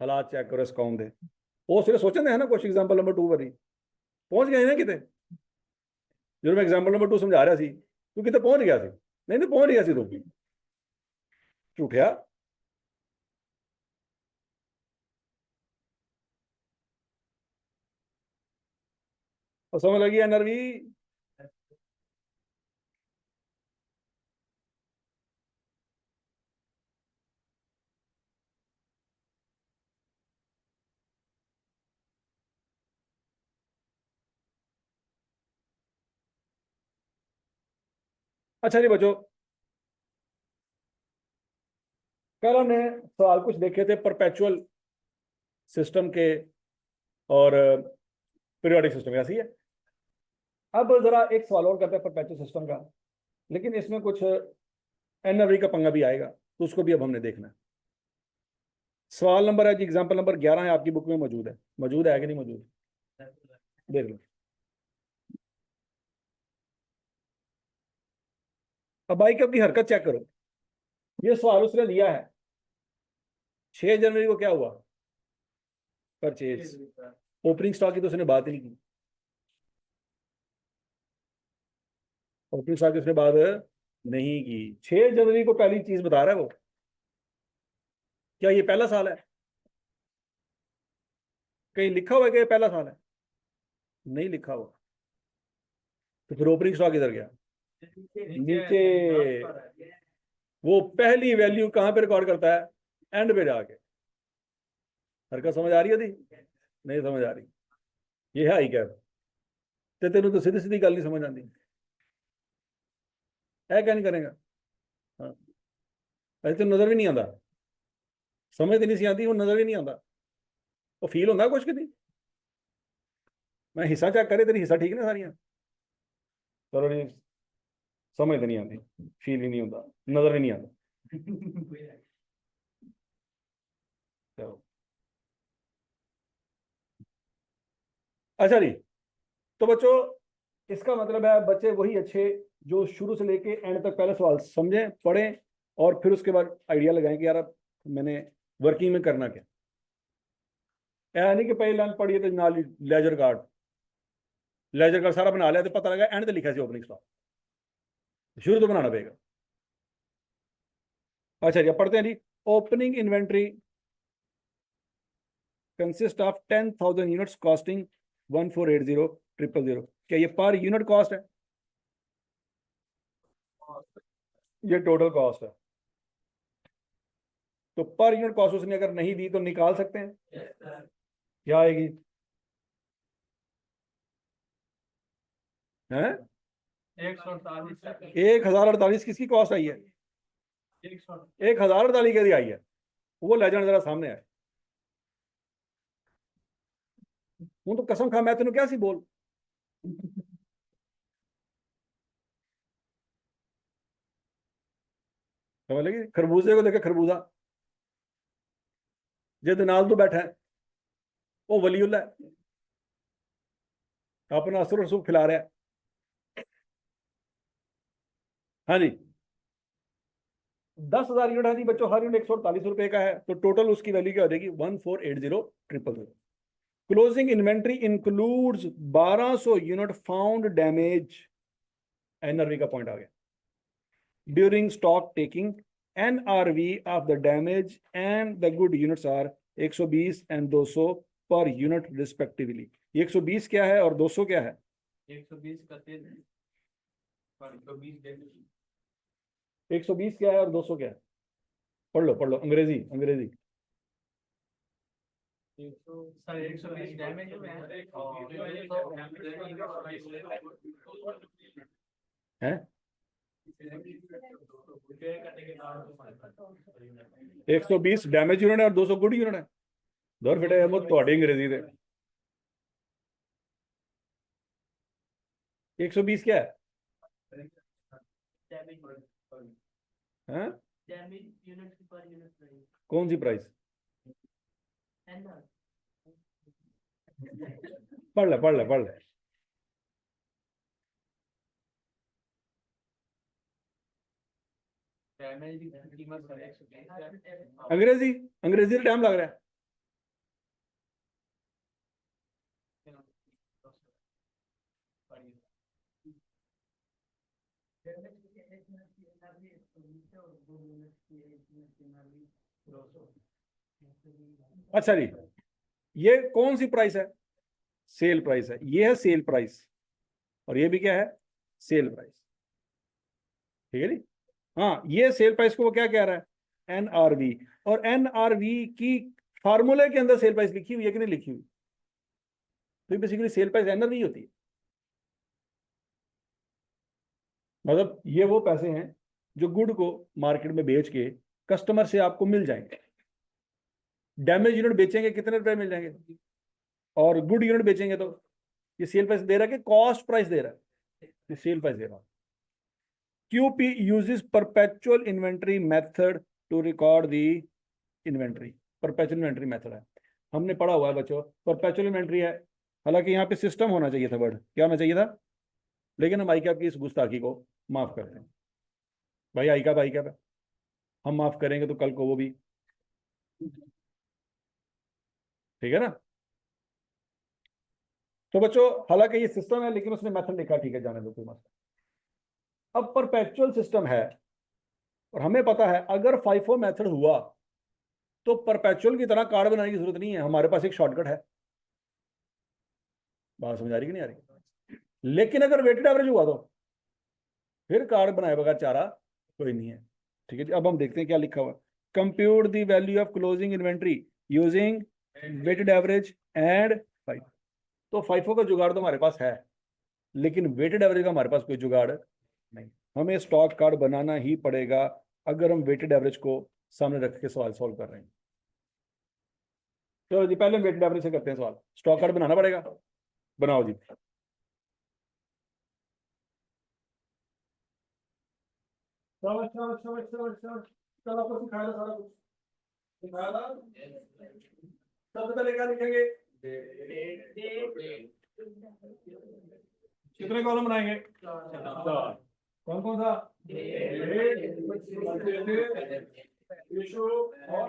हालात चेक करो इस कौम दे। वो सिर्फ सोचते हैं ना कुछ एग्जांपल नंबर 2 वाली पहुंच गए ना किते। जो मैं एग्जांपल नंबर 2 समझा रहा सी, तू किते पहुंच गया सी? नहीं नहीं पहुंच गया सी तू झूठिया। और समझ लगी NRV? अच्छा नहीं बच्चों, कल हमने सवाल कुछ देखे थे परपेचुअल सिस्टम के और पीरियोडिक सिस्टम, ऐसी है। अब जरा एक सवाल और करते हैं परपेचुअल सिस्टम का, लेकिन इसमें कुछ NRV का पंगा भी आएगा, तो उसको भी अब हमने देखना है। सवाल नंबर है जी, एग्जाम्पल नंबर 11 है आपकी बुक में, मौजूद है कि नहीं मौजूद? देख लो। अब भाई की अपनी हरकत चेक करो। ये सवाल उसने दिया है 6 जनवरी को क्या हुआ? परचेज। ओपनिंग स्टॉक की तो उसने बात ही नहीं की। ओपनिंग स्टॉक की उसने बात नहीं की। 6 जनवरी को पहली चीज बता रहा है वो। क्या ये पहला साल है? कहीं लिखा हुआ है कि ये पहला साल है? नहीं लिखा हुआ। तो फिर ओपनिंग स्टॉक इधर गया नीचे। वो पहली वैल्यू कहां पे रिकॉर्ड करता है? एंड पे जाके। हरकत समझ आ रही है थी? नहीं समझ आ रही? ये है आई कैप। ते तेन तो सीधी सीधी गल नहीं समझ आती है, क्या नहीं करेगा? हाँ, ऐसे तो नजर भी नहीं आता। समझ तो नहीं सी आती, वो नजर भी नहीं आता। वो फील होता कुछ कि नहीं। मैं हिस्सा चेक करे, तेरी हिस्सा ठीक ने सारियां? चलो जी, समझ तो नहीं आती, फील ही नहीं होता, नजर ही नहीं आता। चलो अच्छा जी, तो बच्चों इसका मतलब है बच्चे वही अच्छे जो शुरू से लेके एंड तक पहले सवाल समझें, पढ़ें, और फिर उसके बाद आइडिया लगाएं कि यार अब मैंने वर्किंग में करना क्या। ऐसा नहीं कि पहली लाइन पढ़िए तो नाल लेजर कार्ड सारा बना लिया तो पता लगा एंड तो लिखा सी ओपनिंग स्टॉक, शुरू तो बनाना पड़ेगा। अच्छा जी, अब पढ़ते हैं जी। Opening inventory consist of 10,000 units costing 1480,000। क्या ये पर यूनिट कॉस्ट है? ये टोटल कॉस्ट है। तो पर यूनिट कॉस्ट उसने अगर नहीं दी तो निकाल सकते हैं, क्या आएगी? हैं 1,048 किसकी कॉस्ट आई है? 1,048 की आई है, वो ले जाना जरा सामने है। हूं तो कसम खा मैं तेन क्या सी बोल। समझ लगी? खरबूजे को लेकर खरबूजा, जिद नाल तो बैठा है वो वलीउल्ला है, अपना असर रसूख खिला रहा है। हाँ जी, 10,000 यूनिट है जी बच्चों, हर यूनिट 148 रुपए का है, तो टोटल उसकी वैल्यू क्या हो जाएगी? 1480,000। Closing inventory includes 1200 unit found damage, NRV का पॉइंट आ गया, during stock taking. NRV of the damage and the good units are 120 and 200 per unit respectively. 120 क्या है और 200 क्या है? 120 का 3 और 120 120 क्या है और 200 क्या है? पढ़ लो अंग्रेजी अंग्रेजी। सर 120 डैमेज में है 120 डैमेज यूनिट है और 200 गुड यूनिट है। दौर बेटे वो थोड़ी अंग्रेजी दे। 120 क्या है? हैं? कौन सी प्राइस? पढ़ ले। अंग्रेजी अंग्रेजी टाइम लग रहा है। अच्छा जी, ये कौन सी प्राइस है? सेल प्राइस है, ये है सेल प्राइस, और ये भी क्या है? Sale price. ठीक है जी। हाँ, ये सेल प्राइस को वो क्या कह रहा है? एनआरवी। और एनआरवी की फार्मूले के अंदर सेल प्राइस लिखी हुई है कि नहीं लिखी हुई? तो बेसिकली सेल प्राइस एनआरवी होती है। मतलब ये वो पैसे हैं जो गुड को मार्केट में बेच के कस्टमर से आपको मिल जाएंगे। डैमेज यूनिट बेचेंगे कितने रुपए मिल जाएंगे, और गुड यूनिट बेचेंगे तो ये सेल प्राइस दे रहा है कि कॉस्ट प्राइस दे रहा है? ये सेल प्राइस दे रहा है। QP uses perpetual inventory method to record the inventory। perpetual inventory method है, हमने पढ़ा हुआ है बच्चों, perpetual inventory है। हालांकि यहाँ पे सिस्टम होना चाहिए था, वर्ड क्या होना चाहिए था, लेकिन हम आई कैप की इस गुस्ताखी को माफ करते हैं। भाई आई कैप है, हम माफ करेंगे तो कल को वो भी, ठीक है ना? तो बच्चों हालांकि ये सिस्टम है लेकिन उसने मेथड लिखा, ठीक है जाने दो कोई मसला। अब परपेचुअल सिस्टम है और हमें पता है अगर फाइफो मेथड हुआ तो परपेचुअल की तरह कार्ड बनाने की जरूरत नहीं है, हमारे पास एक शॉर्टकट है। बात समझ आ रही कि नहीं आ रही? लेकिन अगर वेटेड एवरेज हुआ तो फिर कार्ड बनाए बगैर चारा कोई नहीं है। ठीक है जी, अब हम देखते हैं क्या लिखा हुआ। Compute the value of closing inventory using weighted average and FIFO. तो फाइफो का जुगाड़ तो हमारे पास है, लेकिन वेटेड एवरेज का हमारे पास कोई जुगाड़ नहीं। हमें स्टॉक कार्ड बनाना ही पड़ेगा अगर हम वेटेड एवरेज को सामने रख के सवाल सॉल्व कर रहे हैं। चलो जी, पहले हम वेटेड एवरेज से करते हैं सवाल। स्टॉक कार्ड बनाना पड़ेगा, बनाओ जी। शाबाश शाबाश शाबाश शाबाश शाबाश। कल आपको सिखाया था सारा कुछ, सिखाया था। सबसे पहले क्या लिखेंगे? कितने कॉलम बनाएंगे? 4। कौन कौन सा? इशू और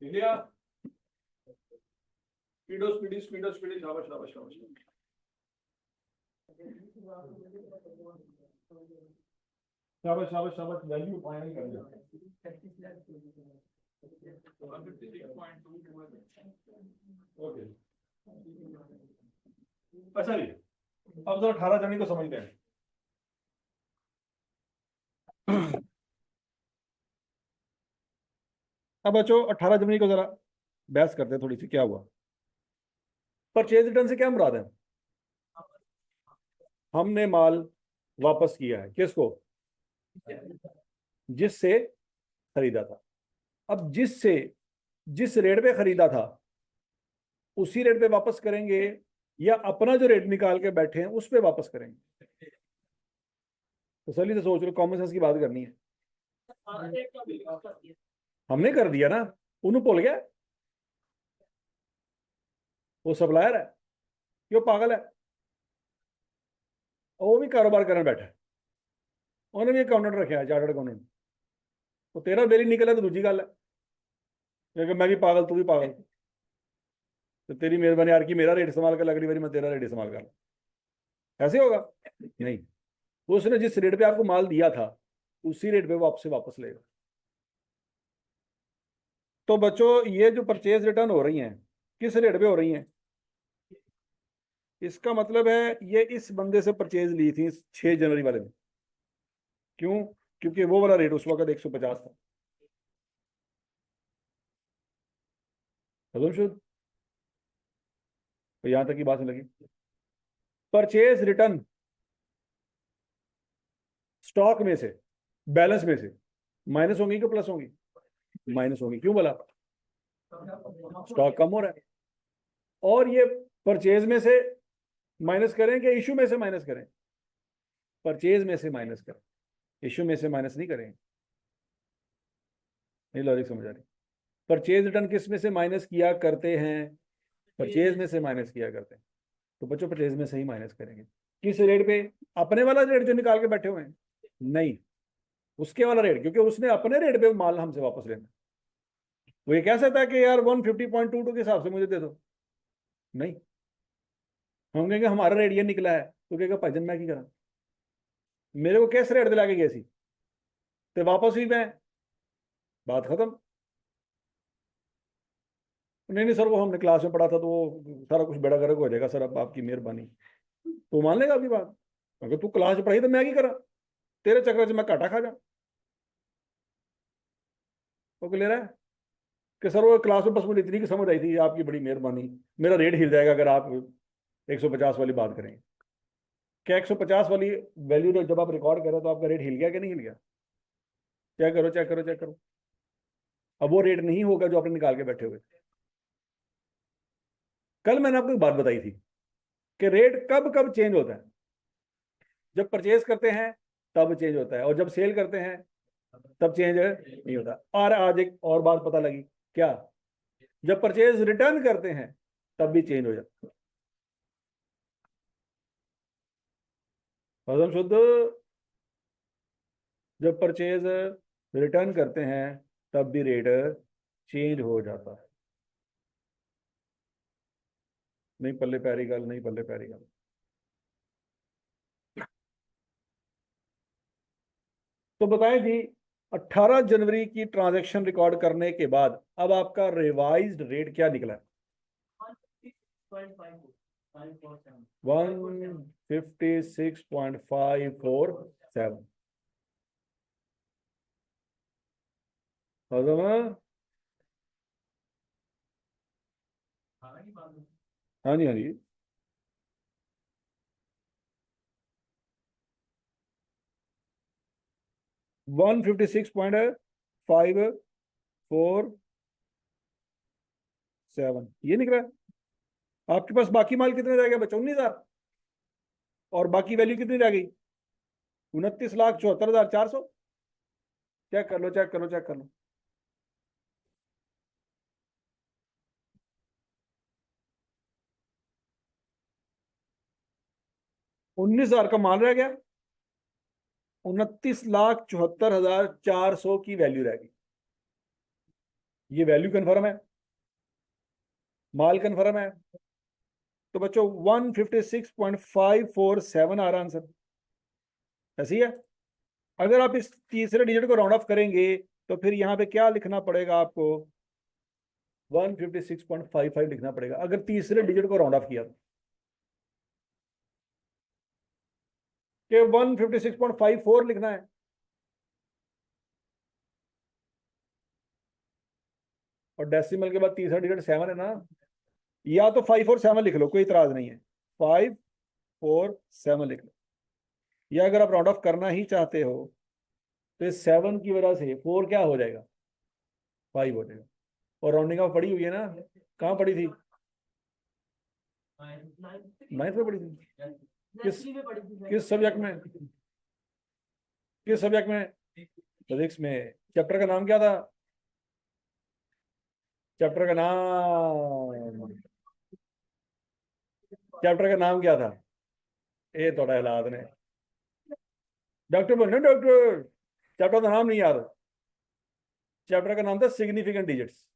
लिया। स्पीडो स्पीडी स्पीडो स्पीडी। शाबाश शाबाश शाबाश। शाबाश शाबाश शाबाश। वैल्यू फाइनल कर दिया। ओके, अच्छा जी, अब जरा 18 जनवरी को समझते हैं। अब बच्चों 18 जनवरी को जरा बहस करते हैं थोड़ी सी, क्या हुआ। परचेज रिटर्न से क्या मुराद है? हमने माल वापस किया है, किसको? जिससे खरीदा था। अब जिससे जिस रेट पे खरीदा था उसी रेट पे वापस करेंगे, या अपना जो रेट निकाल के बैठे हैं उस पे वापस करेंगे? तसल्ली से सोच लो, कॉमन सेंस की बात करनी है। हमने कर दिया ना, उन्होंने भूल गया। वो सप्लायर है, क्यों पागल है, और वो भी कारोबार करने बैठा है, उन्होंने भी अकाउंटेंट रखा है, चार्टर्ड अकाउंटेंट। तो तेरा बिल ही निकला तो दूसरी गल है, क्योंकि मैं भी पागल तू भी पागल, तो तेरी मेहरबानी यार की मेरा रेट इस्तेमाल कर, अगली बारी मैं तेरा रेट इस्तेमाल कर, ऐसे होगा? नहीं, उसने जिस रेट पे आपको माल दिया था उसी रेट पे वो आपसे वापस लेगा। तो बच्चों ये जो परचेज रिटर्न हो रही हैं किस रेट पे हो रही हैं? इसका मतलब है ये इस बंदे से परचेज ली थी 6 जनवरी वाले में। क्यों? क्योंकि वो वाला रेट उस वक्त 150 था। शुद्ध, तो यहां तक की बात नहीं लगी। परचेज रिटर्न स्टॉक में से, बैलेंस में से माइनस होंगी कि प्लस होंगी? माइनस होंगी। क्यों बोला? स्टॉक कम हो रहा है। और ये परचेज में से माइनस करें कि इशू में से माइनस करें? परचेज में से माइनस करें, इशू में से माइनस नहीं करें। नहीं लॉजिक समझ आ रही? परचेज रिटर्न किस में से माइनस किया करते हैं? परचेज में से माइनस किया करते हैं। तो बच्चों परचेज में से ही माइनस करेंगे। किस रेट पे? अपने वाला रेट जो निकाल के बैठे हुए हैं? नहीं, उसके वाला रेट, क्योंकि उसने अपने रेट पे माल हमसे वापस लेना। वो ये कह सकता है कि यार 150.22 के हिसाब से मुझे दे दो, नहीं। हम कहेंगे हमारा रेट ये निकला है, तो कहेगा भाईजन मैं की करा, मेरे को किस रेट दिला के गए सी, तो वापस ही मैं, बात खत्म। नहीं नहीं सर, वो हमने क्लास में पढ़ा था तो वो सारा कुछ बेड़ा गर्क हो जाएगा सर, अब आपकी मेहरबानी। तो मान लेगा आपकी बात, अगर तू क्लास में पढ़ाई तो मैं की करा, तेरे चक्कर से मैं घाटा खा जा। वो क्लियर है कि सर वो क्लास में बस मुझे इतनी की समझ आई थी, आपकी बड़ी मेहरबानी, मेरा रेट हिल जाएगा अगर आप 150 वाली बात करेंगे। क्या 150 वाली वैल्यू जब आप रिकॉर्ड करें तो आपका रेट हिल गया कि नहीं हिल गया? चेक करो चेक करो चेक करो। अब वो रेट नहीं होगा जो आपने निकाल के बैठे हुए। कल मैंने आपको एक बात बताई थी कि रेट कब कब चेंज होता है? जब परचेज करते हैं तब चेंज होता है, और जब सेल करते हैं तब चेंज नहीं होता। और आज एक और बात पता लगी, क्या? जब परचेज रिटर्न करते हैं तब भी चेंज हो जाता है। हजम शुद्ध, जब परचेज रिटर्न करते हैं तब भी रेट चेंज हो जाता है। नहीं पल्ले पैरी गल, नहीं पल्ले पैरी गल। तो बताएं जी, 18 जनवरी की ट्रांजैक्शन रिकॉर्ड करने के बाद अब आपका रिवाइज्ड रेट क्या निकला है? 156.547। हजम है? हाँ जी हाँ जी। 156.547 ये निकला है। आपके पास बाकी माल कितने रह गया बच्चा? 19,000। और बाकी वैल्यू कितनी रह गई? 29,74,400। चेक कर लो, चेक कर लो, चेक कर लो। 19,000 का माल रह गया, 29,74,400 की वैल्यू रह गई। ये वैल्यू कन्फर्म है, माल कन्फर्म है। तो बच्चों 156.547 आ रहा आंसर, ऐसी है। अगर आप इस तीसरे डिजिट को राउंड ऑफ करेंगे तो फिर यहाँ पे क्या लिखना पड़ेगा आपको? 156.55 लिखना पड़ेगा अगर तीसरे डिजिट को राउंड ऑफ किया तो। कि 156.54 लिखना है। और डेसिमल के बाद तीसरा डिजिट 7 है ना, या तो 5 और 7 लिख लो, कोई इतराज नहीं है। 5 4 7 लिख लो। या अगर आप राउंड ऑफ करना ही चाहते हो तो इस 7 की वजह से 4 क्या हो जाएगा? 5 हो जाएगा। और राउंडिंग ऑफ पड़ी हुई है ना, कहाँ पड़ी थी? 9th में पड़ी थी। किस किस सब्जेक्ट में? किस सब्जेक्ट में? फिजिक्स में। चैप्टर का नाम क्या था? चैप्टर का नाम, चैप्टर का नाम क्या था? ये थोड़ा हालात ने डॉक्टर बनना, डॉक्टर। चैप्टर का नाम नहीं याद। चैप्टर का नाम था सिग्निफिकेंट डिजिट्स।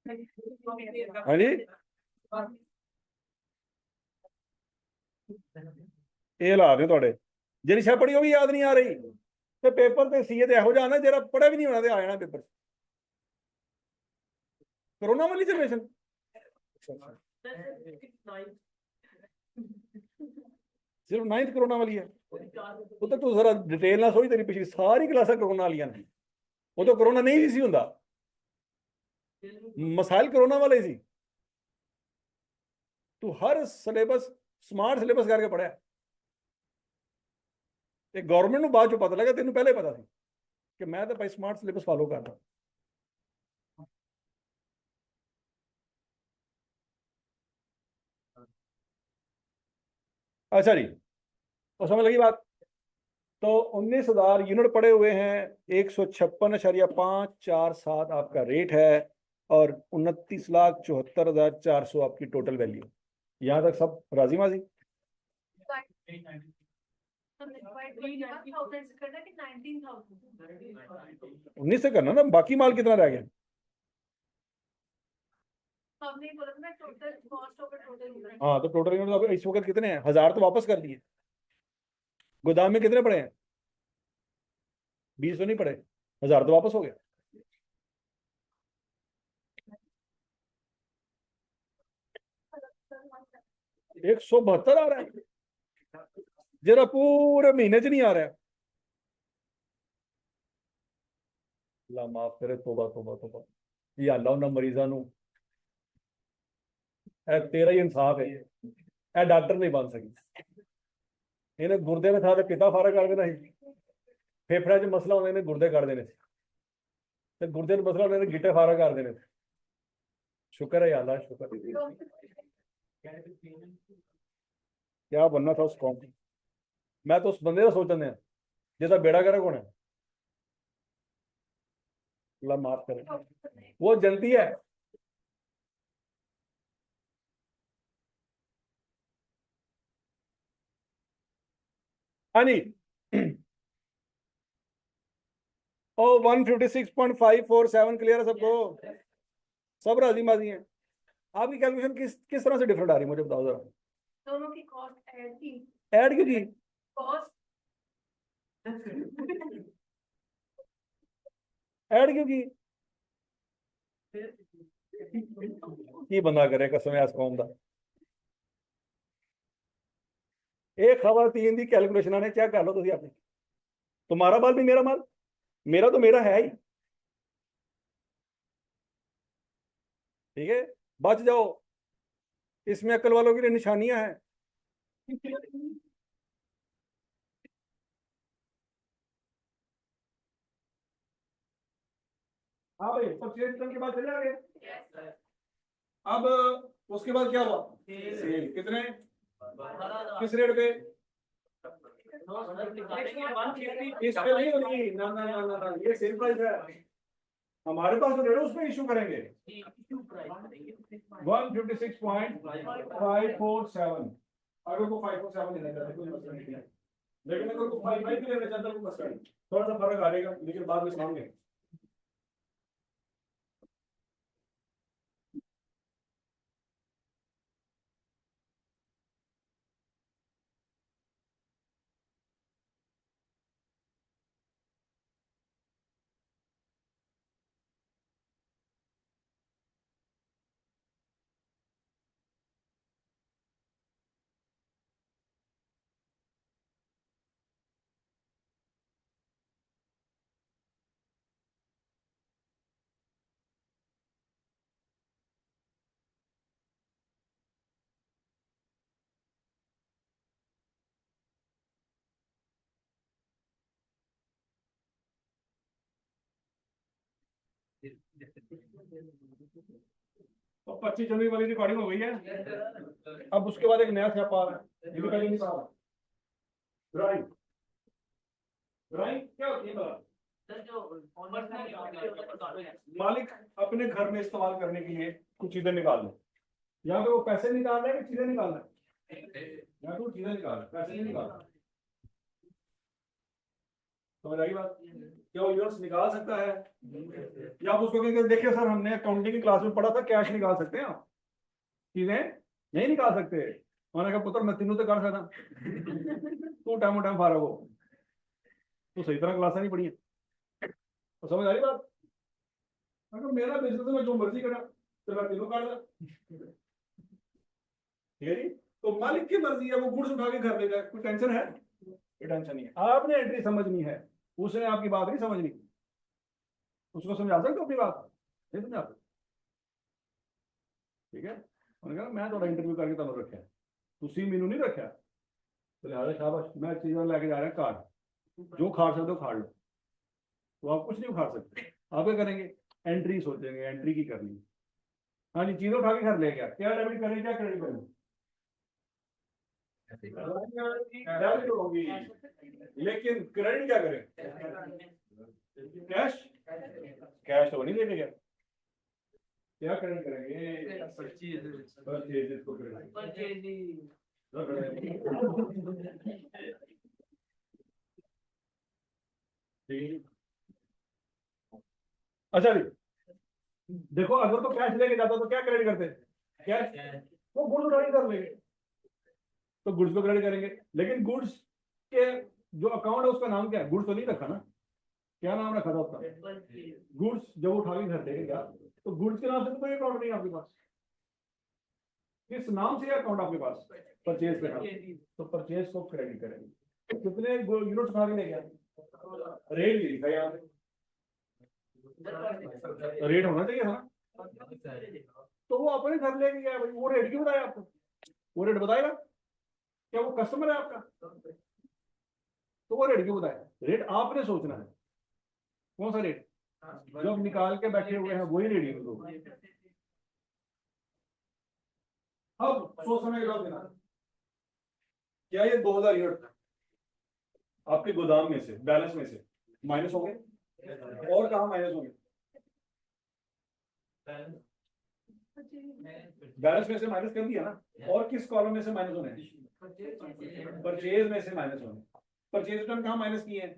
हाँ जी, ये हालात ने थोड़े। ਜਿਹੜੀ ਸ਼ਾ ਪੜੀ ਉਹ ਵੀ ਯਾਦ ਨਹੀਂ ਆ ਰਹੀ ਤੇ ਪੇਪਰ ਤੇ ਸੀਏ ਤੇ ਇਹੋ ਜਿਹਾ ਨਾ ਜਿਹੜਾ ਪੜਿਆ ਵੀ ਨਹੀਂ ਹੋਣਾ ਤੇ ਆ ਜਾਣਾ ਪੇਪਰ। कोरोना वाली जनरेशन सिर्फ 9th कोरोना वाली है। वो तो तू जरा डिटेल ना सोच, तेरी पिछली सारी क्लासा कोरोना वाली ने। वो तो कोरोना नहीं सी हुंदा, मसाइल कोरोना वाले सी। तू हर सिलेबस स्मार्ट सिलेबस करके पढ़िया। ते गवर्नमेंट ਨੂੰ ਬਾਅਦ ਚੋਂ ਪਤਾ ਲੱਗਾ, ਤੈਨੂੰ ਪਹਿਲੇ ਪਤਾ ਸੀ ਕਿ ਮੈਂ ਤਾਂ ਭਾਈ ਸਮਾਰਟ ਸਿਲੇਬਸ ਫਾਲੋ ਕਰਦਾ। अच्छा जी, तो समझ लगी बात। तो 19,000 यूनिट पड़े हुए हैं, 156.547 आपका रेट है और 29,74,400 आपकी टोटल वैल्यू। यहां तक सब राजी माजी? 19 से करना ना, बाकी माल कितना रह गया? हाँ तो टोटल यूनिट इस वक्त कितने हैं? 1,000 तो वापस कर दिए। गोदाम में कितने पड़े हैं? 20 तो नहीं पड़े, 1,000 तो वापस हो गया। एक 172 आ रहा है, जरा पूरे महीने च नहीं आ रहा है। अल्लाह माफ करे, तोबा तोबा तोबा। ये अल्लाह उन्होंने मरीजा नू, तेरा ही इंसाफ है, ए डॉक्टर नहीं बन सकी। इन्हें गुर्दे में था तो पिता फारा कर देना ही, फेफड़े च मसला होना इन्हें गुर्दे कर देने से, गुर्दे में मसला होना गिट्टे फारा कर देने। शुक्र है अल्लाह, शुक्र। क्या बनना था उस कौम की। मैं तो उस बंदे का सोचने हैं जिसका बेड़ा गर्क होना है। अल्लाह माफ करे, वो जलती है। हाँ जी। ओ 156.547 क्लियर है सबको? सब राजी माजी हैं? आपकी कैलकुलेशन किस तरह से डिफरेंट आ रही है मुझे बताओ जरा। दोनों की कॉस्ट ऐड की। ऐड क्यों की? कॉस्ट ऐड क्यों की बंदा करे कसम है इस कौम का। एक खवातीन दी कैलकुलेशन ने चेक कर लो तुम अपनी। तुम्हारा माल भी मेरा माल, मेरा तो मेरा है ही। ठीक है, बच जाओ, इसमें अक्ल वालों के लिए निशानियां हैं। हाँ भाई, सब चेंज करने के बाद चले आ गए। अब उसके बाद क्या हुआ? सेल कितने, किस रेट पे? इस पे नहीं होगी, ना ना ना ना ना, ये सेल प्राइस है हमारे पास, तो रेट उस पे इशू करेंगे 156.547। अगर को 547 लेना चाहते कोई मसला नहीं है, लेकिन अगर को 55 भी लेना चाहता कोई मसला नहीं, थोड़ा सा फर्क आ जाएगा लेकिन बाद में समझेंगे। तो 25 जनवरी वाली रिकॉर्डिंग हो गई है, अब उसके बाद एक नया स्टेप आ रहा है, ये भी पहले नहीं था। ड्राइंग, ड्राइंग क्या होती है बता? मालिक अपने घर में इस्तेमाल करने के लिए कुछ चीजें निकाल दो, यहाँ पे वो पैसे निकाल रहे हैं कि चीजें निकाल रहे हैं? यहाँ पे वो चीजें निकाल रहे हैं, पैसे नहीं निकाल रहे। समझ आई बात? क्या वो यूनिट्स निकाल सकता है? या आप उसको कहेंगे देखिए सर हमने अकाउंटिंग की क्लास में पढ़ा था कैश निकाल सकते हैं आप, चीजें नहीं निकाल सकते। मैंने कहा पुत्र मैं तीनों तो कर सकता, तू टाइम टाइम फारग हो, तो सही तरह क्लास नहीं पढ़ी है, तो समझ आ रही बात? अगर मेरा बिजनेस में जो मर्जी करा तो मैं तीनों कर दा, ठीक है जी? तो मालिक की मर्जी है, वो गुड्स उठा के घर ले जाए, कोई टेंशन है? कोई टेंशन नहीं है। आपने एंट्री समझनी है, उसने आपकी बात नहीं समझनी, उसको समझा सकते हो अपनी बात? नहीं समझा सकते, ठीक है? उन्होंने कहा मैं थोड़ा इंटरव्यू करके तुम रखा, तुसी मैनू नहीं रखा, तो लिहाजा शाबाश, मैं चीज़ों लेके जा रहा कार, जो खा सकते हो खा लो, तो आप कुछ नहीं खा सकते। आप क्या करेंगे? एंट्री सोचेंगे, एंट्री की करनी। हाँ जी, चीजें उठा के घर ले गया, क्या डेबिट करें क्या क्रेडिट करें? डेबिट होगी, लेकिन क्रेडिट क्या करें? कैश, कैश तो नहीं लेके गया, क्या क्रेडिट करेंगे? परचेज को क्रेडिट। अच्छा जी, देखो अगर तो कैश लेके जाता तो क्या क्रेडिट करते? कैश, वो गुड्स उठा के कर लेंगे, तो गुड्स को क्रेडिट करेंगे। लेकिन गुड्स के जो अकाउंट है उसका नाम क्या है? गुड्स तो नहीं रखा ना, क्या नाम रखा था उसका? गुड्स। जब उठा के घर लेके गया तो गुड्स के नाम से तो कोई अकाउंट नहीं आपके पास, किस नाम से अकाउंट आपके पास? परचेज पे नाम, तो परचेज को क्रेडिट करेंगे। कितने यूनिट उठा के ले गया? रेट भी लिखा यहाँ पे, रेट होना चाहिए ना, तो वो अपने घर लेके गया भाई, वो रेट क्यों बताया आपको? वो रेट बताएगा क्या? वो कस्टमर है आपका, तो वो रेट क्यों बताया? रेट आपने सोचना है, कौन सा रेट? जो आप निकाल के बैठे हुए हैं वही रेट यूज होगा। अब सोच समझ लो देना, क्या ये 2000 यूनिट आपके गोदाम में से, बैलेंस में से माइनस हो गए? और कहाँ माइनस होंगे? बैलेंस में से माइनस कर दिया ना, और किस कॉलम में से माइनस होने? परचेज में से माइनस होने। परचेज रिटर्न कहाँ माइनस किए हैं?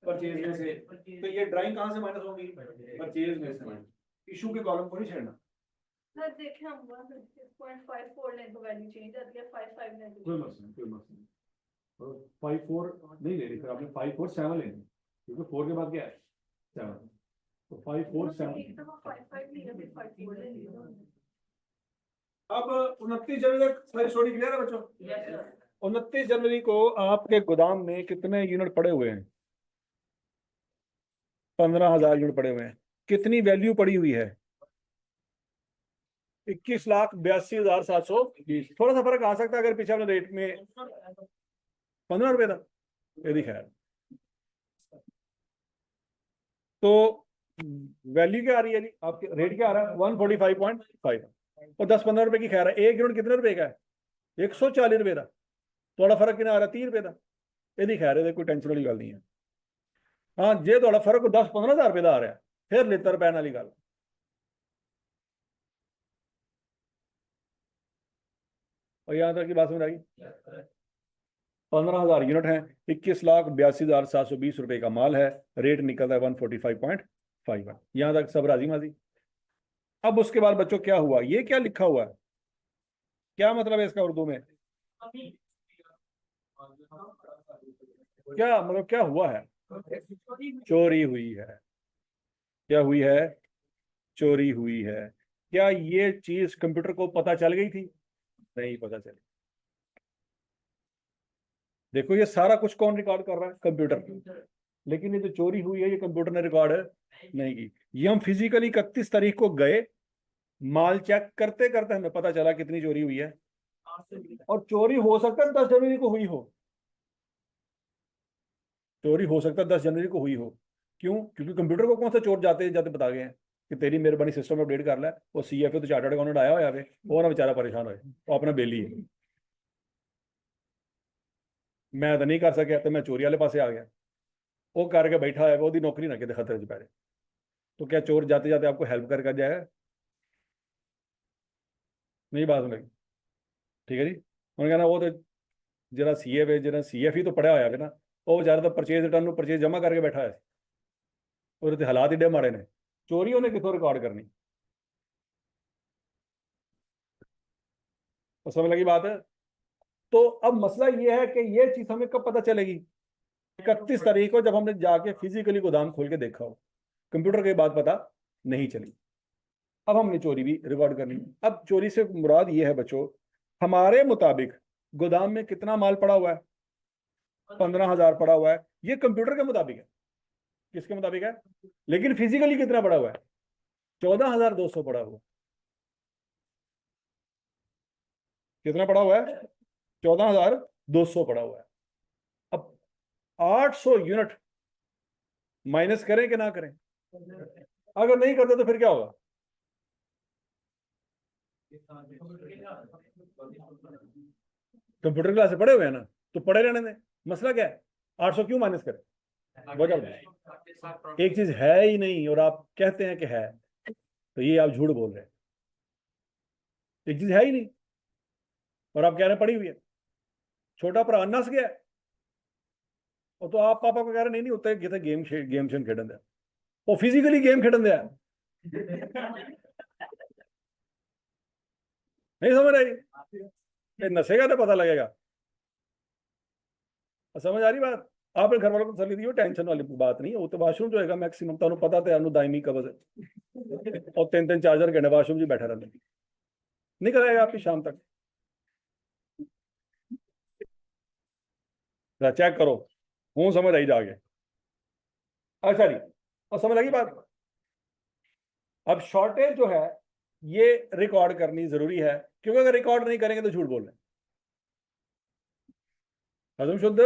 परचेज में से, तो ये ड्राइंग कहाँ से माइनस होगी? परचेज में से माइनस। इशू के कॉलम को नहीं छेड़ना। सर देखिए हम 1.54 लें तो वैल्यू चेंज आती है, 55 लें कोई मसला नहीं, कोई मसला नहीं। 54 नहीं ले रही फिर आपने, 547 लेनी, क्योंकि 4 के बाद क्या है? 7, तो 547। एक दफा 55 लिया फिर 54 ले लिया। अब 29 जनवरी तक सारी स्टोरी क्लियर है बच्चों? 29 जनवरी को आपके गोदाम में कितने यूनिट पड़े हुए हैं? 15,000 यूनिट पड़े हुए हैं। कितनी वैल्यू पड़ी हुई है? 21,82,720। थोड़ा सा फर्क आ सकता है अगर पीछे अपने रेट में 15 रुपए था, यदि खैर। तो वैल्यू क्या आ रही है जी आपके? रेट क्या आ रहा है? 145.5, और 10-15 रुपए की खैर है। एक यूनिट कितने रुपए का है? 140 रुपए का। थोड़ा फर्क कितना आ रहा है? 30 रुपए का। ਇਹਦੀ ਖੈਰ ਇਹਦੇ ਕੋਈ ਟੈਨਸ਼ਨ ਵਾਲੀ ਗੱਲ ਨਹੀਂ ਹੈ। ਹਾਂ ਜੇ ਤੁਹਾਡਾ ਫਰਕ 10-15 ਹਜ਼ਾਰ ਰੁਪਏ ਦਾ ਆ ਰਿਹਾ ਫਿਰ ਲਿੱਤਰ ਪੈਣ ਵਾਲੀ ਗੱਲ। और यहाँ तक की बात समझ आ गई। 15,000 यूनिट है, 21,82,720 रुपए का माल है, रेट निकलता है 145.51। यहां तक सब राजी माजी। अब उसके बाद बच्चों क्या हुआ, ये क्या लिखा हुआ है, क्या मतलब है इसका उर्दू में, क्या मतलब क्या हुआ है? चोरी हुई है। क्या हुई है? चोरी हुई है। क्या ये चीज कंप्यूटर को पता चल गई थी? नहीं पता चली। देखो ये सारा कुछ कौन रिकॉर्ड कर रहा है? कंप्यूटर। लेकिन ये जो चोरी हुई है ये कंप्यूटर ने रिकॉर्ड नहीं की। ये हम फिजिकली 31 तारीख को गए, माल चेक करते करते हमें पता चला कितनी चोरी हुई है। और चोरी हो सकता है 10 जनवरी को हुई हो, चोरी हो सकता है 10 जनवरी को हुई हो। क्यों? क्योंकि कंप्यूटर को कौन सा चोर जाते जाते बता गए हैं कि तेरी मेहरबानी सिस्टम अपडेट कर ले, और CFA तो चार्टर्ड अकाउंटेंट आया हुआ है, वो ना बेचारा परेशान होए, वो अपना बेली है, मैं तो नहीं कर सकिया तो मैं चोरी वाले पासे आ गया, वो करके बैठा है, वो दी नौकरी ना कितने खतरे च पैरे। तो क्या चोर जाते जाते आपको हेल्प करके जाएगा? नहीं बात सुनेगी। ठीक है जी। उन्होंने कहना वो तो जरा CFA जरा CFE तो पढ़ा होया है ना, वो बेचारा तो परचेज रिटर्न परचेज जमा करके बैठा है, और हालात ही डे माड़े ने, चोरी उन्हें कितों रिकॉर्ड करनी। तो समझ लगी बात है? तो अब मसला ये है कि ये चीज हमें कब पता चलेगी? 31 तारीख को जब हमने जाके फिजिकली गोदाम खोल के देखा हो, कंप्यूटर के बाद पता नहीं चली। अब हमने चोरी भी रिकॉर्ड करनी। अब चोरी से मुराद ये है बच्चों, हमारे मुताबिक गोदाम में कितना माल पड़ा हुआ है? 15,000 पड़ा हुआ है, ये कंप्यूटर के मुताबिक है। किसके मुताबिक है? लेकिन फिजिकली कितना पड़ा हुआ है? 14,200 पड़ा हुआ है। कितना पड़ा हुआ है? 14,200 पड़ा हुआ है। अब 800 यूनिट माइनस करें कि ना करें? अगर नहीं करते तो फिर क्या होगा? कंप्यूटर क्लास से पढ़े हुए हैं ना, तो पढ़े रहने दें। मसला क्या है? 800 क्यों माइनस करें? वजह एक चीज है ही नहीं और आप कहते हैं कि है, तो ये आप झूठ बोल रहे हैं। एक चीज है ही नहीं और आप कह रहे हैं पड़ी हुई है। छोटा भरा नस गया और तो आप पापा को कह रहे नहीं नहीं होता है कितने गेम शेम खेडन दिया, वो फिजिकली गेम खेडन दिया। नहीं समझ आई? नशेगा तो पता लगेगा। समझ आ रही बात? आपने घर वालों को तसल्ली दी, टेंशन वाली बात नहीं है। वो तो वाशरूम जो है मैक्सिमम तुम पता तो दायमी कब्ज है, और 3-3 4-4 घंटे वाशरूम जी बैठा रहते, निकल आएगा आपकी शाम तक। चेक करो, हूं समझ आई जाके। अच्छा जी, और समझ आई बात? अब शॉर्टेज जो है ये रिकॉर्ड करनी जरूरी है, क्योंकि अगर रिकॉर्ड नहीं करेंगे तो झूठ बोल रहे हैं। हजम शुद्ध।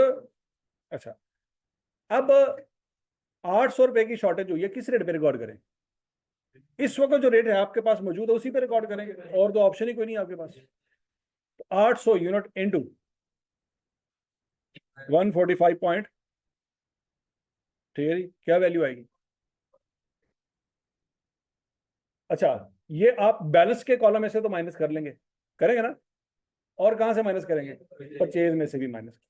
अच्छा, अब 800 रुपए की शॉर्टेज हुई है, किस रेट पे रिकॉर्ड करें? इस वक्त जो रेट है आपके पास मौजूद है उसी पे रिकॉर्ड करेंगे, और तो ऑप्शन ही कोई नहीं आपके पास। तो 800 यूनिट इंटू 145 पॉइंट, ठीक है जी, क्या वैल्यू आएगी? अच्छा, ये आप बैलेंस के कॉलम में से तो माइनस कर लेंगे, करेंगे ना? और कहां से माइनस करेंगे? परचेज में से भी माइनस।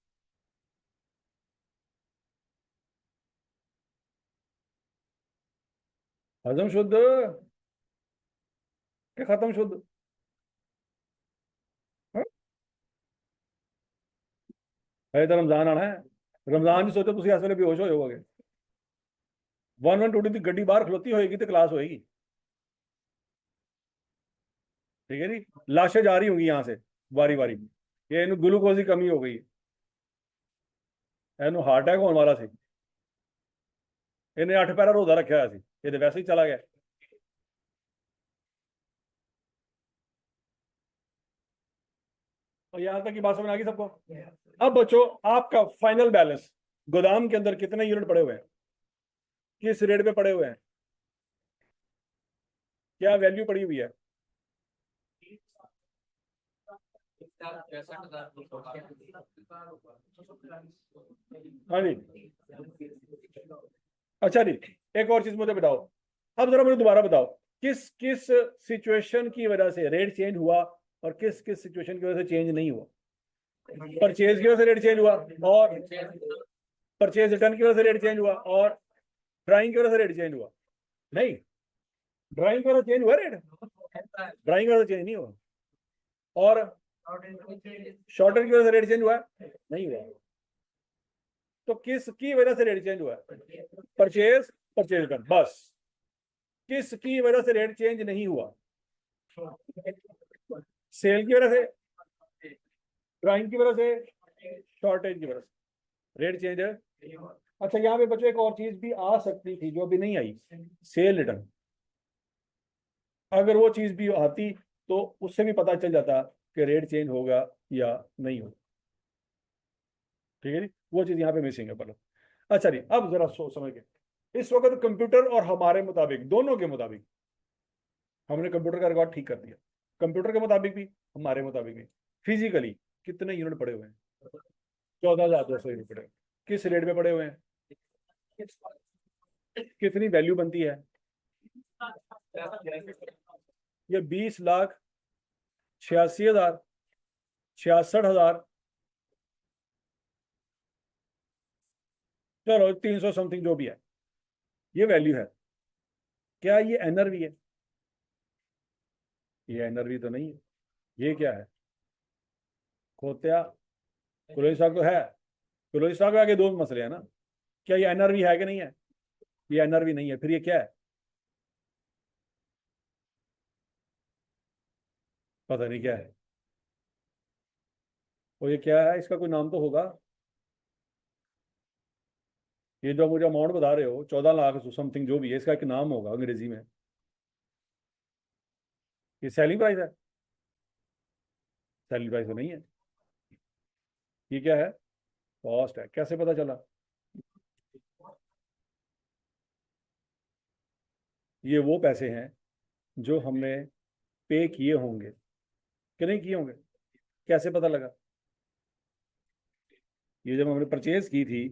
हजम शुद्ध के खत्म शुद्ध? हाँ? अरे तो रमजान आना है, रमजान भी सोचो तुम इस वेले बेहोश हो गए। 1122 की गड्डी बाहर खलोती होएगी तो क्लास होएगी, ठीक है जी। लाशें जा रही होंगी यहाँ से बारी बारी, ये इन ग्लूकोज की कमी हो गई, इन्हों हार्ट अटैक होने वाला सी, इन्हें 8 पैरा रोजा रखा सी, ये तो वैसे ही चला गया। और यहाँ तक की बात समझ आ गई सबको? अब बच्चों आपका फाइनल बैलेंस गोदाम के अंदर कितने यूनिट पड़े हुए हैं, किस रेट पे पड़े हुए हैं, क्या वैल्यू पड़ी हुई है? हाँ जी, अच्छा जी, एक और चीज मुझे बताओ, अब जरा मुझे दोबारा बताओ, किस किस सिचुएशन की वजह से रेट चेंज हुआ और किस किस सिचुएशन की वजह से चेंज नहीं हुआ? परचेज की वजह से रेट चेंज हुआ, और परचेज रिटर्न की वजह से रेट चेंज हुआ, और ड्राइंग की वजह से रेट चेंज हुआ? नहीं, ड्राइंग की वजह से चेंज हुआ रेट? ड्राइंग की वजह से चेंज नहीं हुआ। और शॉर्टर की वजह से रेट चेंज हुआ? नहीं हुआ। तो किस की वजह से रेट चेंज हुआ? परचेज, परचेज रिटर्न, बस। किस की वजह से रेट चेंज नहीं हुआ? सेल की वजह से, ड्राइंग की वजह से, शॉर्टेज की वजह से रेट चेंज है। अच्छा, यहाँ पे बच्चों एक और चीज भी आ सकती थी जो अभी नहीं आई, सेल रिटर्न। अगर वो चीज भी आती तो उससे भी पता चल जाता कि रेट चेंज होगा या नहीं होगा। ठीक है जी, वो चीज यहाँ पे मिसिंग है पर। अच्छा जी, अब जरा सोच समझ के, इस वक्त कंप्यूटर और हमारे मुताबिक, दोनों के मुताबिक, हमने कंप्यूटर का रिकॉर्ड ठीक कर दिया, कंप्यूटर के मुताबिक भी हमारे मुताबिक भी, फिजिकली कितने यूनिट पड़े हुए हैं? 14,200 यूनिट पड़े हुए। किस रेट में पड़े हुए हैं? कितनी वैल्यू बनती है? ये 20,86,000, 66,000, चलो 300 समथिंग जो भी है, ये वैल्यू है। क्या ये एनआरवी है? ये एनआरवी तो नहीं है। ये क्या है? खोतिया कुलोई साहब तो है। कुलोई साहब के आगे दो मसले हैं ना, क्या ये एनआरवी है कि नहीं है? ये एनआरवी नहीं है, फिर ये क्या है? पता नहीं क्या है। और ये क्या है? इसका कोई नाम तो होगा। ये जो मुझे अमाउंट बता रहे हो 14 लाख समथिंग जो भी है, इसका एक नाम होगा अंग्रेजी में। ये सेलिंग प्राइस है? सेलिंग प्राइस तो नहीं है। ये क्या है? कॉस्ट है। कैसे पता चला? ये वो पैसे हैं जो हमने पे किए होंगे कि नहीं किए होंगे। कैसे पता लगा? ये जब हमने परचेज की थी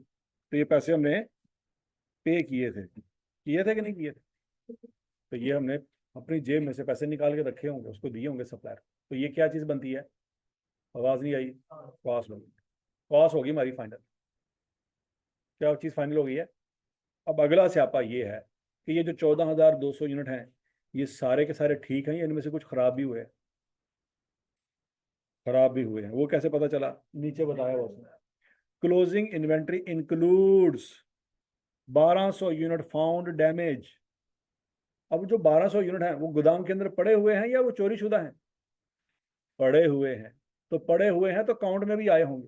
तो ये पैसे हमने पे किए थे कि नहीं किए थे? तो ये हमने अपनी जेब में से पैसे निकाल के रखे होंगे, उसको दिए होंगे सप्लायर। तो ये क्या चीज़ बनती है? आवाज़ नहीं आई। कॉस्ट होगी। कॉस्ट होगी हमारी फाइनल। क्या चीज़ फाइनल हो गई है? अब अगला स्यापा ये है कि ये जो 14,200 यूनिट हैं, ये सारे के सारे ठीक हैं या इनमें से कुछ खराब भी हुए हैं? खराब भी हुए हैं। वो कैसे पता चला? नीचे बताया हुआ उसने, closing inventory includes 1,200 unit found damage. अब जो 1,200 यूनिट हैं वो गोदाम के अंदर पड़े हुए हैं या वो चोरी शुदा हैं? पड़े हुए हैं। तो पड़े हुए हैं तो काउंट में भी आए होंगे,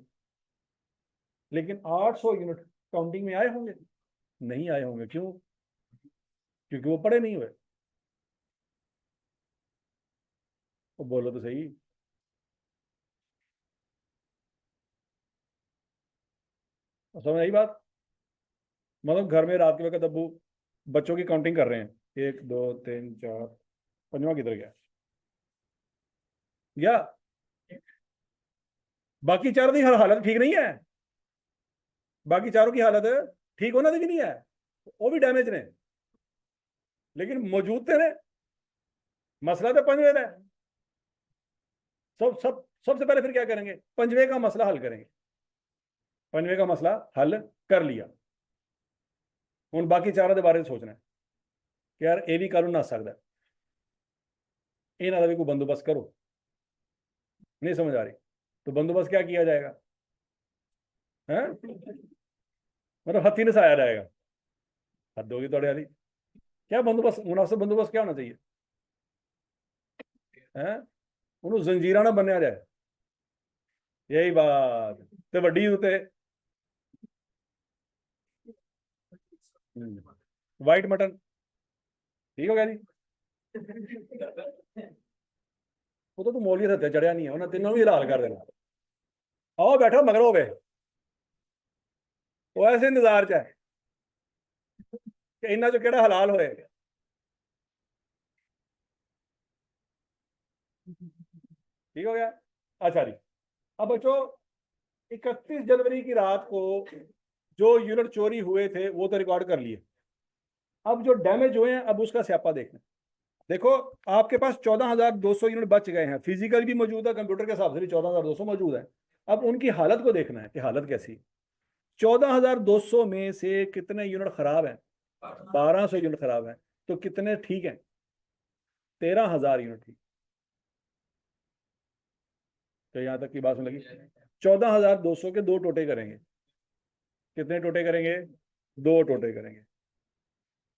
लेकिन 800 यूनिट काउंटिंग में आए होंगे? नहीं आए होंगे। क्यों? क्योंकि वो पड़े नहीं हुए। वो बोलो तो सही। समझ आई बात? मतलब घर में रात के वक्त अब्बू बच्चों की काउंटिंग कर रहे हैं, 1 2 3 4, पंजवा किधर गया? या बाकी चारों की हालत ठीक नहीं है? बाकी चारों की हालत ठीक होना भी नहीं है, वो भी डैमेज ने, लेकिन मौजूद थे ने। मसला तो पंजवे का है। सबसे पहले फिर क्या करेंगे? पंजवे का मसला हल करेंगे। पंजवे का मसला हल कर लिया, हूँ बाकी चारों के बारे में सोचना है कि यार ये भी कानून आ सकता है, इन्हों का भी कोई बंदोबस्त करो। नहीं समझ आ रही? तो बंदोबस्त क्या किया जाएगा? है मतलब हथी नसाया जाएगा। हद होगी थोड़े वाली। क्या बंदोबस्त, मुनासिब बंदोबस्त क्या होना चाहिए? है उन्होंने जंजीरा ना बनया जाए। यही बात ते वड्डी उते वाइट मटन ठीक हो गया जी। वो तो तू मौलियत हत्या चढ़िया नहीं है, उन्हें तीनों भी हलाल कर देना। आओ बैठो मगर हो गए, वो ऐसे इंतजार च है कि इन्हों चो केड़ा हलाल होए। ठीक हो गया। अच्छा जी, अब बच्चों 31 जनवरी की रात को जो यूनिट चोरी हुए थे वो तो रिकॉर्ड कर लिए, अब जो डैमेज हुए हैं अब उसका स्यापा देखना। देखो आपके पास 14,200 यूनिट बच गए हैं, फिजिकल भी मौजूद है, कंप्यूटर के हिसाब से भी 14,200 मौजूद है। अब उनकी हालत को देखना है कि हालत कैसी है। 14,200 में से कितने यूनिट खराब हैं? 1,200 यूनिट खराब हैं। तो कितने ठीक हैं? 13,000 यूनिट ठीक। तो यहां तक की बात सुन लगी। 14,200 के दो टोटे करेंगे। कितने टोटे करेंगे? दो टोटे करेंगे।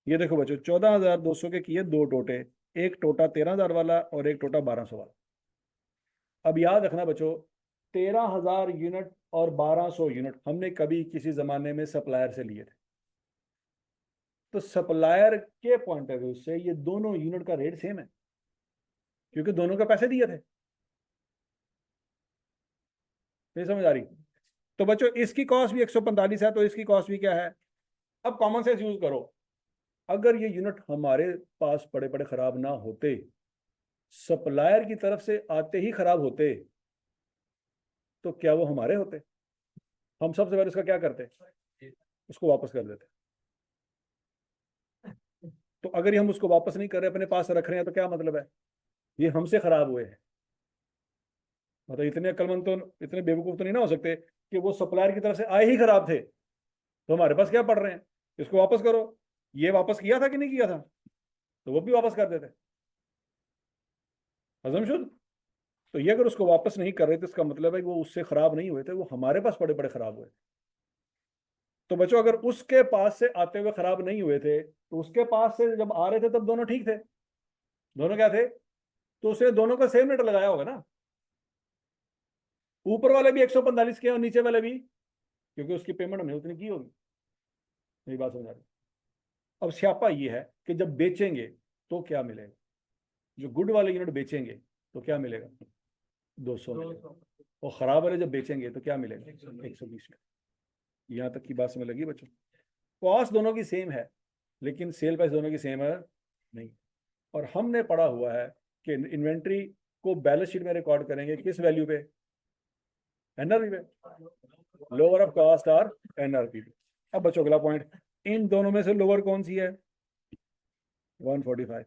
ये देखो बच्चों, 14,200 के किए दो टोटे, एक टोटा 13,000 वाला और एक टोटा 1,200 वाला। अब याद रखना बच्चों, 13,000 यूनिट और 1,200 यूनिट हमने कभी किसी जमाने में सप्लायर से लिए थे। तो सप्लायर के पॉइंट ऑफ व्यू से ये दोनों यूनिट का रेट सेम है, क्योंकि दोनों का पैसे दिए थे। नहीं समझ आ रही? तो बच्चों इसकी कॉस्ट भी 145 है, तो इसकी कॉस्ट भी क्या है? अब कॉमन सेंस यूज करो। अगर ये यूनिट हमारे पास पड़े पड़े खराब ना होते, सप्लायर की तरफ से आते ही खराब होते, तो क्या वो हमारे होते? हम सबसे पहले उसका क्या करते? उसको वापस कर देते। तो अगर ये हम उसको वापस नहीं कर रहे, अपने पास रख रहे हैं, तो क्या मतलब है? ये हमसे खराब हुए हैं। मतलब इतने अक्लमंद तो, इतने बेवकूफ तो नहीं ना हो सकते कि वो सप्लायर की तरफ से आए ही खराब थे, तो हमारे पास क्या पड़ रहे हैं, इसको वापस करो। ये वापस किया था कि नहीं किया था? तो वो भी वापस कर देते। हजम शुद्ध। तो ये अगर उसको वापस नहीं कर रहे थे, इसका मतलब है कि वो उससे खराब नहीं हुए थे, वो हमारे पास पड़े पड़े खराब हुए। तो बच्चों अगर उसके पास से आते हुए खराब नहीं हुए थे, तो उसके पास से जब आ रहे थे तब दोनों ठीक थे। दोनों क्या थे? तो उसने दोनों का सेम रेट लगाया होगा ना। ऊपर वाले भी 145 के और नीचे वाले भी, क्योंकि उसकी पेमेंट हमने उतनी की होगी। मेरी बात समझ आ रही? अब स्यापा ये है कि जब बेचेंगे तो क्या मिलेगा। जो गुड वाले यूनिट बेचेंगे तो क्या मिलेगा? 200 मिलेगा। और खराब वाले जब बेचेंगे तो क्या मिलेगा? 120 में। यहाँ तक की बात समझ लगी बच्चों? कॉस्ट दोनों की सेम है, लेकिन सेल प्राइस दोनों की सेम है नहीं। और हमने पढ़ा हुआ है कि इन्वेंट्री को बैलेंस शीट में रिकॉर्ड करेंगे किस वैल्यू पे? एनआरपी पे। लोअर ऑफ कॉस्ट और एनआरपी पे। अब बच्चों अगला पॉइंट, इन दोनों में से लोअर कौन सी है? 145।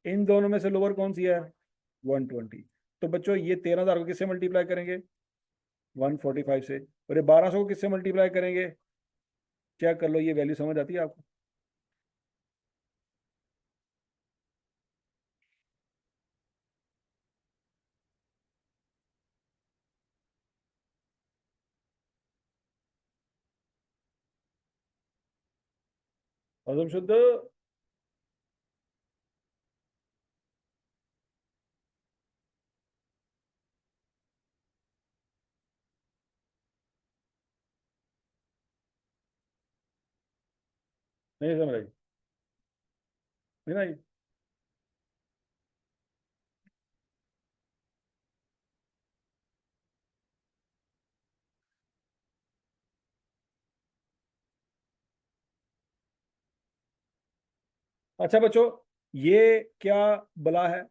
इन दोनों में से लोअर कौन सी है? 120। तो बच्चों ये 13,000 को किससे मल्टीप्लाई करेंगे? 145 से। और ये 1,200 को किससे मल्टीप्लाई करेंगे? चेक कर लो, ये वैल्यू समझ आती है आपको? हजम शुद्ध। नहीं समझ आई? नहीं ना? अच्छा बच्चों, ये क्या बला है?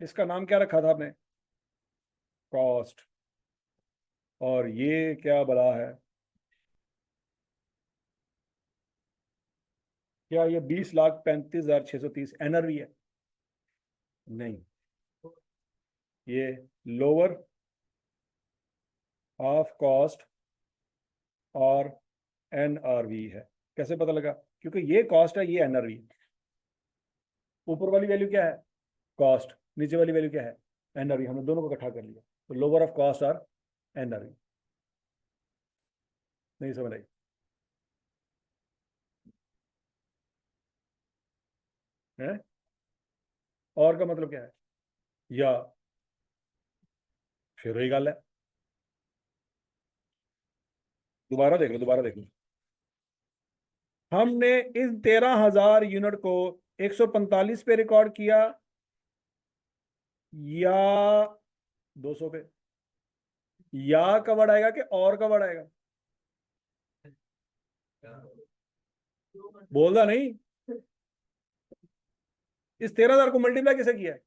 इसका नाम क्या रखा था आपने? कॉस्ट। और ये क्या बला है? क्या ये 20,35,630 एनआरवी है? नहीं, ये लोअर ऑफ कॉस्ट और एनआरवी है। कैसे पता लगा? क्योंकि ये कॉस्ट है, ये एनआरवी है। ऊपर वाली वैल्यू क्या है? कॉस्ट। नीचे वाली वैल्यू क्या है? एनआरवी। हमने दोनों को इकट्ठा कर लिया, तो लोअर ऑफ कॉस्ट और एनआरवी। नहीं समझ आई? है? और का मतलब क्या है? या फिर वही गल है। दोबारा देख लो, दोबारा देख लो। हमने इन 13,000 यूनिट को 145 पे रिकॉर्ड किया या 200 पे? या का वर्ड आएगा कि और का वर्ड आएगा? बोलता नहीं। इस 13,000 को मल्टीप्लाई किसे किया है?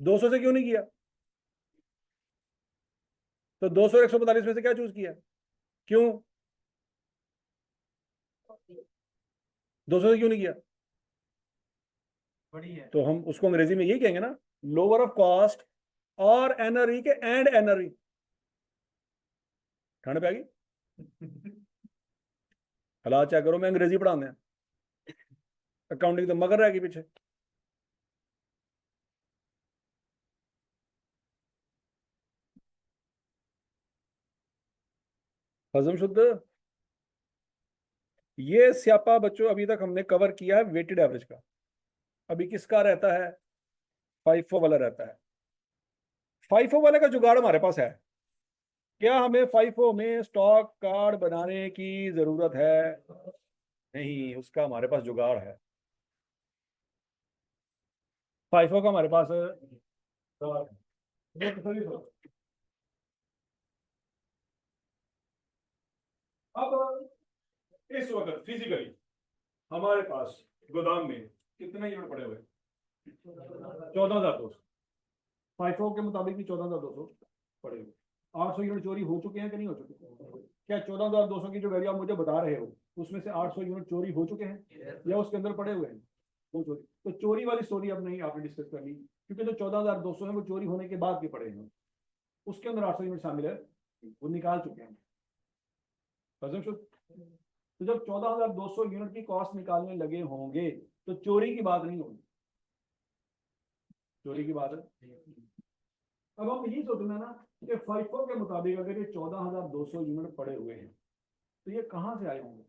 200 से क्यों नहीं किया? तो 200 और 145 में से क्या चूज किया? क्यों 200 से क्यों नहीं किया? बड़ी है। तो हम उसको अंग्रेजी में यही कहेंगे ना, लोअर ऑफ कॉस्ट और एनआरई के एंड एनआरई। ठंड पे आ गई? हालात चेक करो, मैं अंग्रेजी पढ़ाने हैं, अकाउंटिंग तो मगर रहेगी पीछे। हजम शुद्ध। ये स्यापा बच्चों अभी तक हमने कवर किया है वेटेड एवरेज का। अभी किसका रहता है? फाइफो वाला रहता है। फाइफो वाले का जुगाड़ हमारे पास है। क्या हमें फाइफो में स्टॉक कार्ड बनाने की जरूरत है? नहीं, उसका हमारे पास जुगाड़ है। फाइफो का हमारे पास अब इस वक्त फिजिकली हमारे पास गोदाम में कितने यूनिट पड़े हुए? 14,200। फाइफो के मुताबिक भी 14,200 पड़े हुए। 800 यूनिट चोरी हो चुके हैं कि नहीं हो चुके? क्या 14,200 की जो वैल्यू आप मुझे बता रहे हो उसमें से 800 यूनिट चोरी हो चुके हैं या उसके अंदर पड़े हुए हैं? वो चोरी, तो चोरी वाली स्टोरी अब नहीं आपने डिस्कस करनी, क्योंकि जो 14,200 है वो चोरी होने के बाद के पड़े हैं, उसके अंदर 800 यूनिट शामिल है, वो निकाल चुके हैं। तो जब 14,200 यूनिट की कॉस्ट निकालने लगे होंगे तो चोरी की बात नहीं होगी। चोरी की बात है। अब हम यही सोचना ना कि फाइफो के मुताबिक अगर ये 14,200 यूनिट पड़े हुए हैं तो ये कहां से आए होंगे?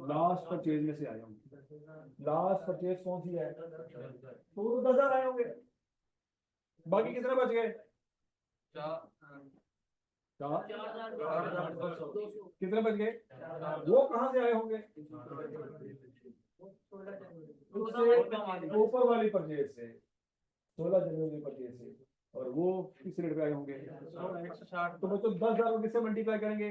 लास्ट परचेज में से आए होंगे। लास्ट परचेज कौन सी है? तो 10,000 आए होंगे। बाकी कितने बच गए? कितने बच गए? वो कहां से आए होंगे? ऊपर वाली परचेज से, 16 जनवरी परचेज से। और वो किस रेट पे आए होंगे? 160। तो बच्चों 10,000 को किससे मल्टीप्लाई करेंगे?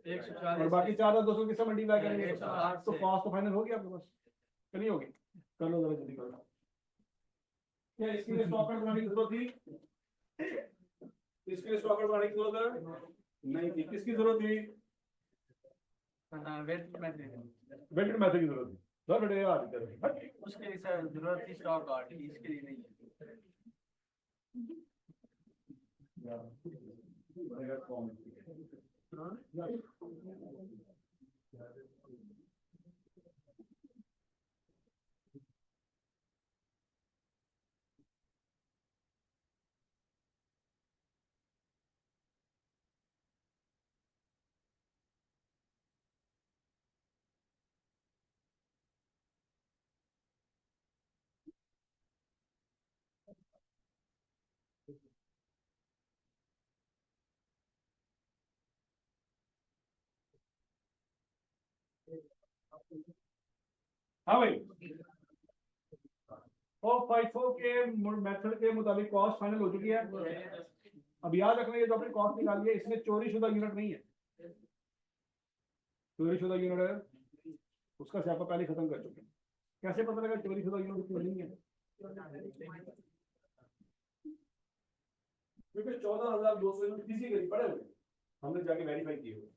140 और बाकी 4,200 किससे मल्टीप्लाई करेंगे? 108 तो से। कॉस्ट तो फाइनल होगी आपके पास, कि नहीं होगी? कर लो जरा जल्दी करो। क्या इसके लिए स्टॉक आउट बनाने की जरूरत थी? इसके लिए स्टॉक आउट बनाने की जरूरत नहीं थी। किसकी जरूरत थी? वेटेड मेथड की जरूरत थी। सर बेटे यार उसके लिए सर जरूरत थी स्टॉक आउट की, इसके लिए नहीं है। हाँ भाई, और फाइफो के मेथड के मुताबिक कॉस्ट फाइनल हो चुकी है। अब याद रखना, ये जो आपने कॉस्ट निकाली है इसमें चोरी शुदा यूनिट नहीं है। चोरी शुदा यूनिट है उसका स्यापा पहले खत्म कर चुके हैं। कैसे पता लगा चोरी शुदा यूनिट क्यों नहीं है? क्योंकि 14,200 यूनिट किसी के पड़े हुए हमने जाके वेरीफाई किए हुए।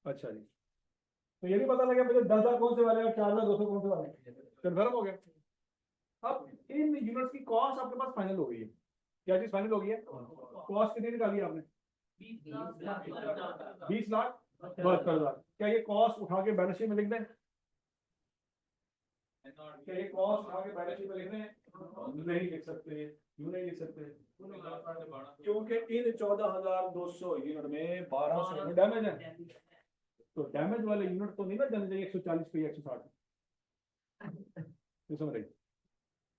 अच्छा जी, तो ये भी पता लगा मुझे 10,000 कौन से वाले और 4,200 कौन से वाले, कन्फर्म हो गया। अब इन यूनिट्स की कॉस्ट आपके पास फाइनल हो गई है। क्या चीज फाइनल हो गई है? कॉस्ट कितनी निकाली आपने? 20,72,000। क्या ये कॉस्ट उठा के बैलेंस शीट में लिख दें? क्या ये कॉस्ट उठा के बैलेंस शीट में लिख दें? नहीं लिख सकते। क्यों नहीं लिख सकते? क्योंकि इन 14,200 यूनिट में 1,200 यूनिट डैमेज है। तो डैमेज वाले यूनिट तो नहीं ना जाने चाहिए 140 पे 160। समझ रही?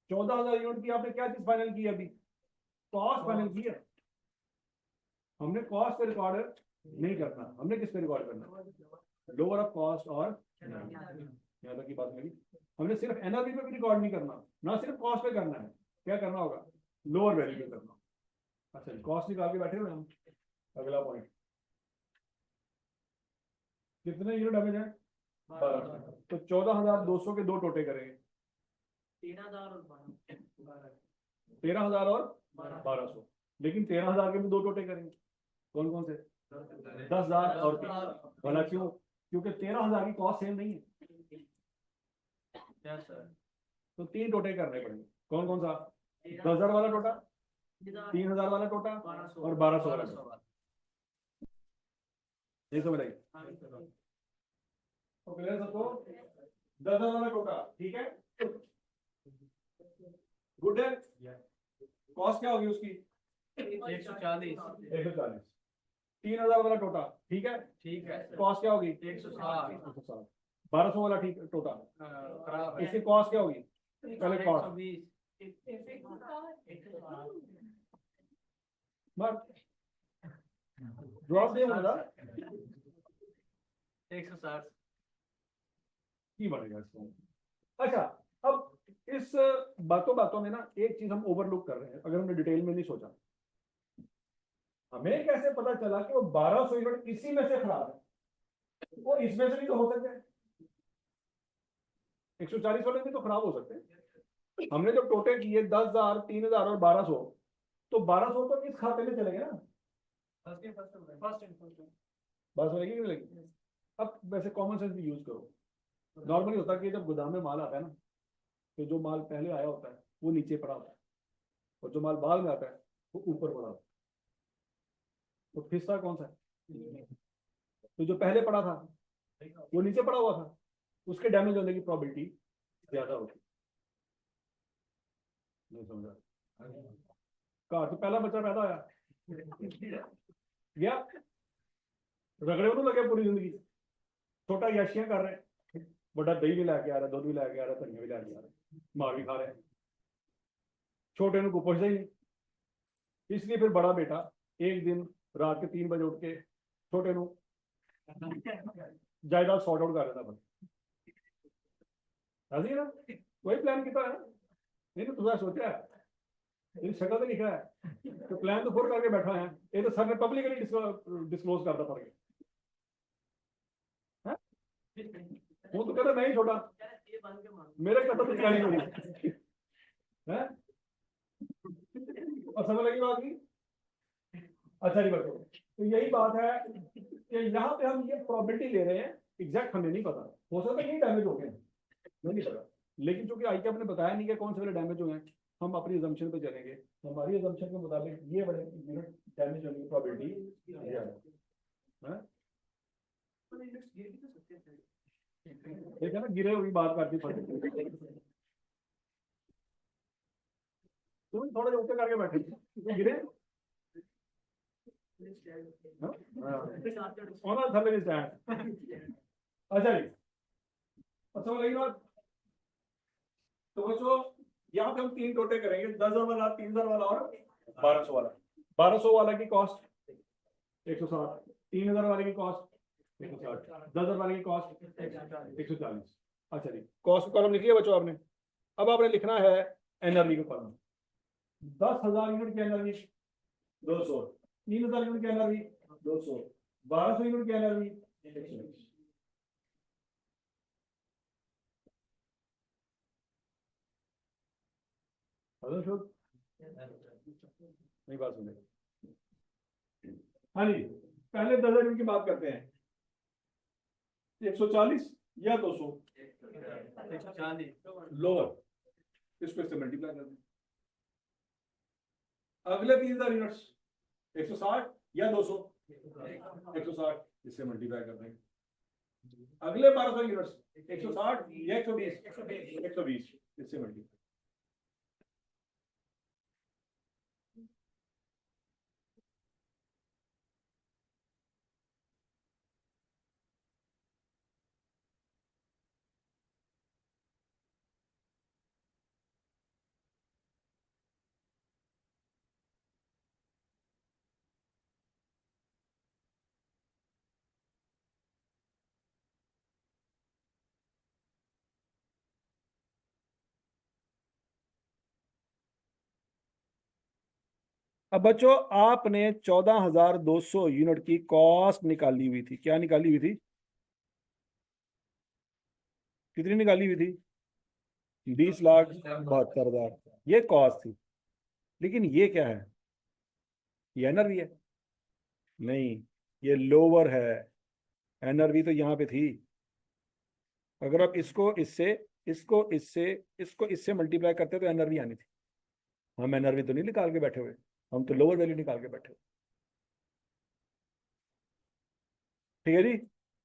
14,000 यूनिट की आपने क्या चीज फाइनल की अभी? कॉस्ट फाइनल की है। हमने कॉस्ट पे रिकॉर्ड नहीं करना, हमने किस पे रिकॉर्ड करना? लोअर ऑफ कॉस्ट और यहाँ तक की बात मेरी। हमने सिर्फ एनआरबी पे भी रिकॉर्ड नहीं करना, ना सिर्फ कॉस्ट पे करना है। क्या करना होगा? लोअर वैल्यू पे करना। अच्छा, कॉस्ट निकाल के बैठे हुए हम। अगला पॉइंट, कितने यूनिट डैमेज है? 1200। तो 14,200 के दो टोटे करेंगे, 13,000 और 12,000। 13,000 और 1200। लेकिन 13,000 के भी दो टोटे करेंगे, कौन कौन से? 10,000 और 3। भला क्यों? क्योंकि 13,000 की कॉस्ट सेम नहीं है, यस सर। तो 3 टोटे करने पड़ेंगे। कौन कौन सा? 10,000 वाला टोटा, 3,000 वाला टोटा और 1200 वाला टोटा। ये समझ आई? तो क्लियर सबको? 10,000 वाला टोटा, ठीक है, गुड है। कॉस्ट क्या होगी उसकी? 140। 140। 3,000 वाला टोटा, ठीक है, ठीक है। कॉस्ट क्या होगी? 160। 160। 1200 वाला ठीक टोटा, खराब है। इसकी कॉस्ट क्या होगी? पहले कॉस्ट 120। बस जवाब दे मुझे 160। की बढ़ेगा इसको। अच्छा, अब इस बातों बातों में ना एक चीज हम ओवरलुक कर रहे हैं, अगर हमने डिटेल में नहीं सोचा। हमें कैसे पता चला कि वो 1200 यूनिट इसी में से खराब है? वो इसमें से भी तो हो सकते हैं, 140 वाले भी तो खराब हो सकते हैं। हमने जो टोटे किए 10,000, 3,000 और 1200, तो 1200 तो इस खाते में चले गए ना, बस लगेगी नहीं लगेगी? अब वैसे कॉमन सेंस भी यूज करो। नॉर्मली होता है कि जब गोदाम में माल आता है ना, तो जो माल पहले आया होता है वो नीचे पड़ा होता है, और जो माल बाद में आता है वो ऊपर पड़ा होता है। तो फिसता कौन सा है? तो जो पहले पड़ा था वो नीचे पड़ा हुआ था, उसके डैमेज होने की प्रोबेबिलिटी ज्यादा होती। नहीं समझा? कहा तो पहला बच्चा पैदा होया गया, रगड़े तो लगे पूरी जिंदगी, छोटा याशियां कर रहे हैं, बड़ा दही भी लैके आ रहा है, दूध भी लैके आ रहा है, धनिया भी लैके आ रहा है, मार भी खा रहे हैं, छोटे को पुछते ही नहीं। इसलिए फिर बड़ा बेटा एक दिन रात के 3 बजे उठ के छोटे को जायदाद सॉर्ट आउट कर देता। ऐसे ही ना, वही प्लान किया है ना? नहीं तो तुझा सोचा है, ये शक्ल तो लिखा है, तो प्लान तो फुल करके बैठा है। ये तो सर ने पब्लिकली डिस्क्लोज करता पड़ गया। वो तो कहता मैं ही छोटा, मेरे कदम निकाली होगी है। और समझ लगी बात की? अच्छा जी बच्चों, तो यही बात है कि यहाँ पे हम ये प्रॉबिलिटी ले रहे हैं, एग्जैक्ट हमें नहीं पता, हो सकता है कि डैमेज हो गए, नहीं पता। लेकिन चूंकि आई आपने बताया नहीं कि कौन से वाले डैमेज हुए हैं, हम अपनी अजम्पशन पे चलेंगे। हमारी अजम्पशन के मुताबिक ये वाले यूनिट डैमेज होने की प्रॉबिलिटी है। देखा ना, गिरे हुई बात करती पड़ी। तुम थोड़ा ऊपर करके बैठे तो गिरे और थल्ले भी स्टैंड। अच्छा जी, अच्छा लगी बात? तो बच्चों यहाँ पे हम 3 टोटे करेंगे, 10,000 वाला, 3,000 वाला और 1200 वाला। 1200 वाला की कॉस्ट 160, 3,000 वाले की कॉस्ट 160, 10,000 वाले की कॉस्ट 140। अच्छा जी, कॉस्ट कॉलम लिखिए बच्चों आपने। अब आपने लिखना है एनर्जी का कॉलम। 10,000 यूनिट की एनर्जी 200, 3,000 यूनिट की एनर्जी 200, 1200 यूनिट की एनर्जी 120। नहीं बात सुने? हाँ जी, पहले 10,000 यूनिट की बात करते हैं। 140 या 200 लोअर, इसको इससे मल्टीप्लाई कर दें। अगले 3,000 यूनिट्स 160 या 200, 160, इससे मल्टीप्लाई कर देंगे। अगले 1200 यूनिट्स 160 या 120, 120, इससे मल्टीप्लाई। अब बच्चों आपने 14,200 यूनिट की कॉस्ट निकाली हुई थी, क्या निकाली हुई थी? कितनी निकाली हुई थी? 20,72,000। ये कॉस्ट थी। लेकिन ये क्या है? ये एनआरवी है? नहीं, ये लोअर है। एनआरवी तो यहाँ पे थी। अगर आप इसको इससे मल्टीप्लाई करते तो एनआरवी आनी थी। हम एनआरवी तो नहीं निकाल के बैठे हुए, हम तो लोअर वैल्यू निकाल के बैठे हुए। ठीक है जी।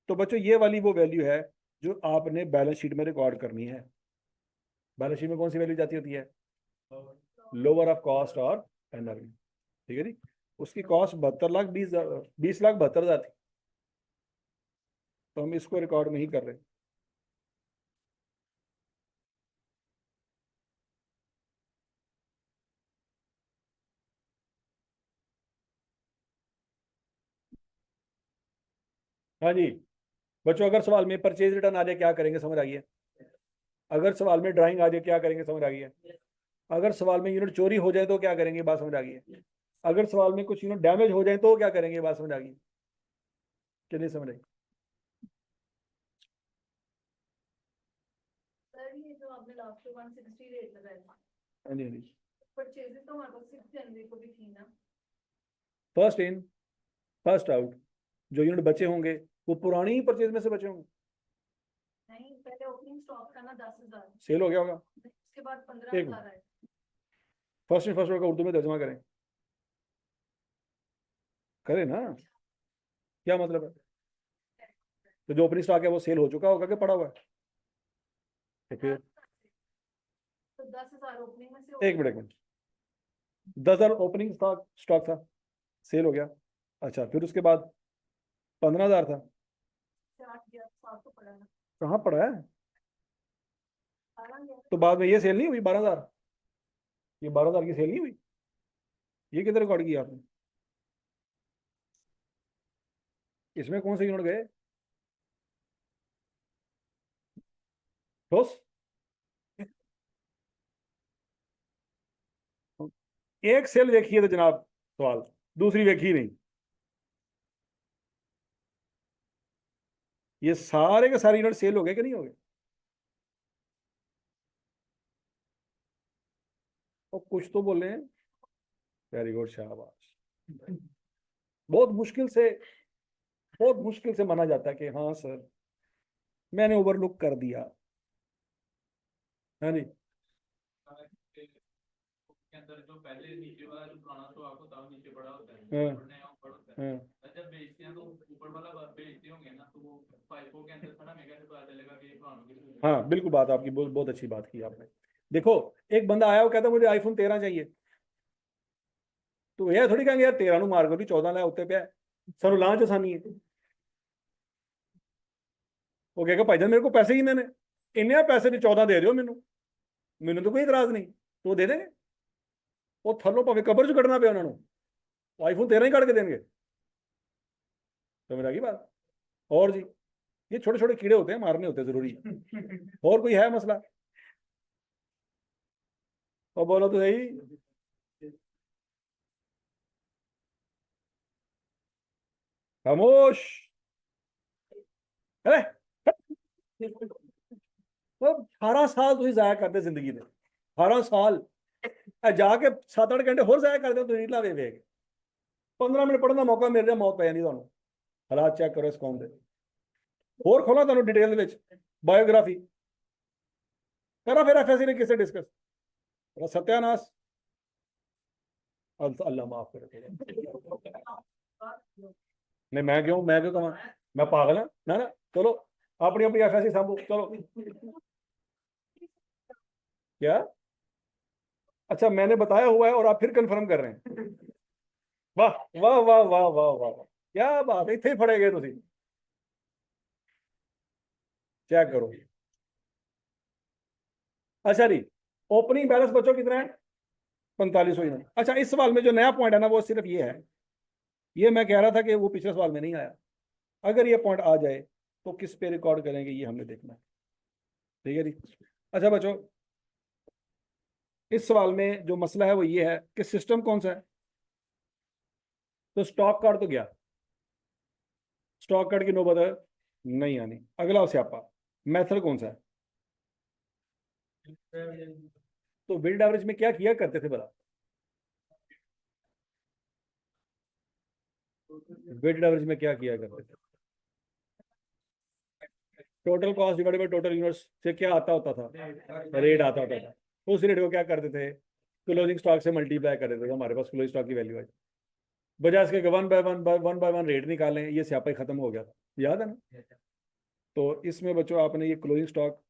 तो बच्चों ये वाली वो वैल्यू है जो आपने बैलेंस शीट में रिकॉर्ड करनी है। बैलेंस शीट में कौन सी वैल्यू जाती होती है? लोअर ऑफ कॉस्ट और एनआरवी। ठीक है जी। उसकी कॉस्ट 20,72,000 थी, तो हम इसको रिकॉर्ड नहीं कर रहे। हाँ जी बच्चों, अगर सवाल में परचेज रिटर्न आ जाए क्या करेंगे, समझ आ गई है? अगर सवाल में ड्राइंग आ जाए क्या करेंगे, समझ आ गई है? अगर सवाल में यूनिट चोरी हो जाए तो क्या करेंगे, बात समझ आ गई है? अगर सवाल में कुछ यूनिट डैमेज हो जाए तो क्या करेंगे, बात समझ आ गई कि नहीं समझ आई? सर ये जो आपने लास्ट में 160 रेट लगाया, हाँ जी, हाँ जी। परचेजेस तो हमारे पास 6 जनवरी को भी थी ना? फर्स्ट इन फर्स्ट आउट, जो यूनिट बचे होंगे वो पुरानी ही परचेज में से बचे होंगे। नहीं, पहले ओपनिंग स्टॉक था ना 10,000, सेल हो गया होगा। उसके बाद एक 15,000 आए। फर्स्ट इन फर्स्ट आउट का उर्दू में तर्जमा करें, करें ना? क्या मतलब है? तो जो ओपनिंग स्टॉक है वो सेल हो चुका होगा कि पड़ा हुआ है? तो फिर तो 10,000 ओपनिंग में से एक मिनट, 10,000 ओपनिंग स्टॉक स्टॉक था, सेल हो गया। अच्छा, फिर उसके बाद 15,000 था, 8 गया, 7 तो पड़ा ना, कहाँ पड़ा है? 12 गया। तो बाद में ये सेल नहीं हुई 12,000? ये 12,000 की सेल नहीं हुई? ये किधर रिकॉर्ड किया आपने? इसमें कौन से यूनिट गए? ठोस। एक सेल देखी है तो जनाब सवाल, दूसरी देखी नहीं। ये सारे के सारे यूनिट सेल हो गए कि नहीं हो गए? और कुछ तो बोले हैं। वेरी गुड, शाबाश। बहुत मुश्किल से, बहुत मुश्किल से माना जाता है कि हाँ सर मैंने ओवरलुक कर दिया। हाँ जी। के अंदर जो पहले नीचे वाला जो पुराना स्टॉक होता है वो नीचे पड़ा होता है, हाँ, ऊपर नया ऊपर होता है। हाँ, जब बेचते हैं तो ऊपर वाला बेचते होंगे ना, तो वो फाइफो के अंदर खड़ा मेगा से पता चलेगा कि ये पुराना किसी का हाँ बिल्कुल, बात आपकी बहुत बहुत अच्छी बात की आपने। देखो, एक बंदा आया वो कहता मुझे आईफोन 13 चाहिए, तो यह थोड़ी कहेंगे यार 13 मार कर 14 लाया उत्ते पे सर लांच आसानी है। वो कहेगा भाईजान मेरे को पैसे ही मैंने इन्ने पैसे ने 14 दे दो मैनू तो कोई इतराज नहीं, तो वो दे देंगे। वो थल्लों भावे कबर च कटना पे उन्होंने, आईफोन 13 ही कट के देंगे। समझ आ गई बात? और जी, ये छोटे छोटे कीड़े होते हैं, मारने होते हैं जरूरी। और कोई है मसला? और बोलो तो सही। खामोश। अरे वो 18 साल तुम जाया करते जिंदगी में, 18 साल जाके 7-8 घंटे होर जाया करते तुम रीला वे वेख। 15 मिनट पढ़ने का मौका मिल रहा, मौत पै जानी ਤੁਹਾਨੂੰ। हालात चेक करो इस कौम के। होर खोला ਤੁਹਾਨੂੰ डिटेल ਵਿੱਚ बायोग्राफी करा, फिर एफएससी ने किससे डिस्कस सत्यानाश। अल्लाह माफ करे। नहीं मैं क्यों कमा, मैं पागल हाँ ना ना। चलो अपनी अपनी एफएससी संभो चलो। क्या? अच्छा मैंने बताया हुआ है और आप फिर कंफर्म कर रहे हैं? वाह वाह वाह वाह वाह वाह वाह। क्या बात है, इतने ही फड़े गए तुम। चेक करो। अच्छा जी, ओपनिंग बैलेंस बच्चों कितना है? 4500 यूनिट। अच्छा, इस सवाल में जो नया पॉइंट है ना वो सिर्फ ये है, ये मैं कह रहा था कि वो पिछले सवाल में नहीं आया। अगर ये पॉइंट आ जाए तो किस पे रिकॉर्ड करेंगे ये हमने देखना है। ठीक है जी। अच्छा बच्चों, इस सवाल में जो मसला है वो ये है कि सिस्टम कौन सा है। तो स्टॉक कार्ड तो गया, स्टॉक कार्ड की नौबत नहीं आनी। अगला स्यापा, मेथड कौन सा है? तो वेटेड एवरेज में क्या किया करते थे बड़ा? वेटेड एवरेज में क्या किया करते थे? Total cost divided by total units से क्या आता होता था? रेट आता होता था। उस रेट को क्या करते थे? क्लोजिंग स्टॉक से मल्टीप्लाई कर देते थे। हमारे पास क्लोजिंग स्टॉक की वैल्यू है, बजाय इसके वन बाय वन रेट निकालें, ये स्यापा ही खत्म हो गया था। याद है ना? तो इसमें बच्चों आपने ये क्लोजिंग स्टॉक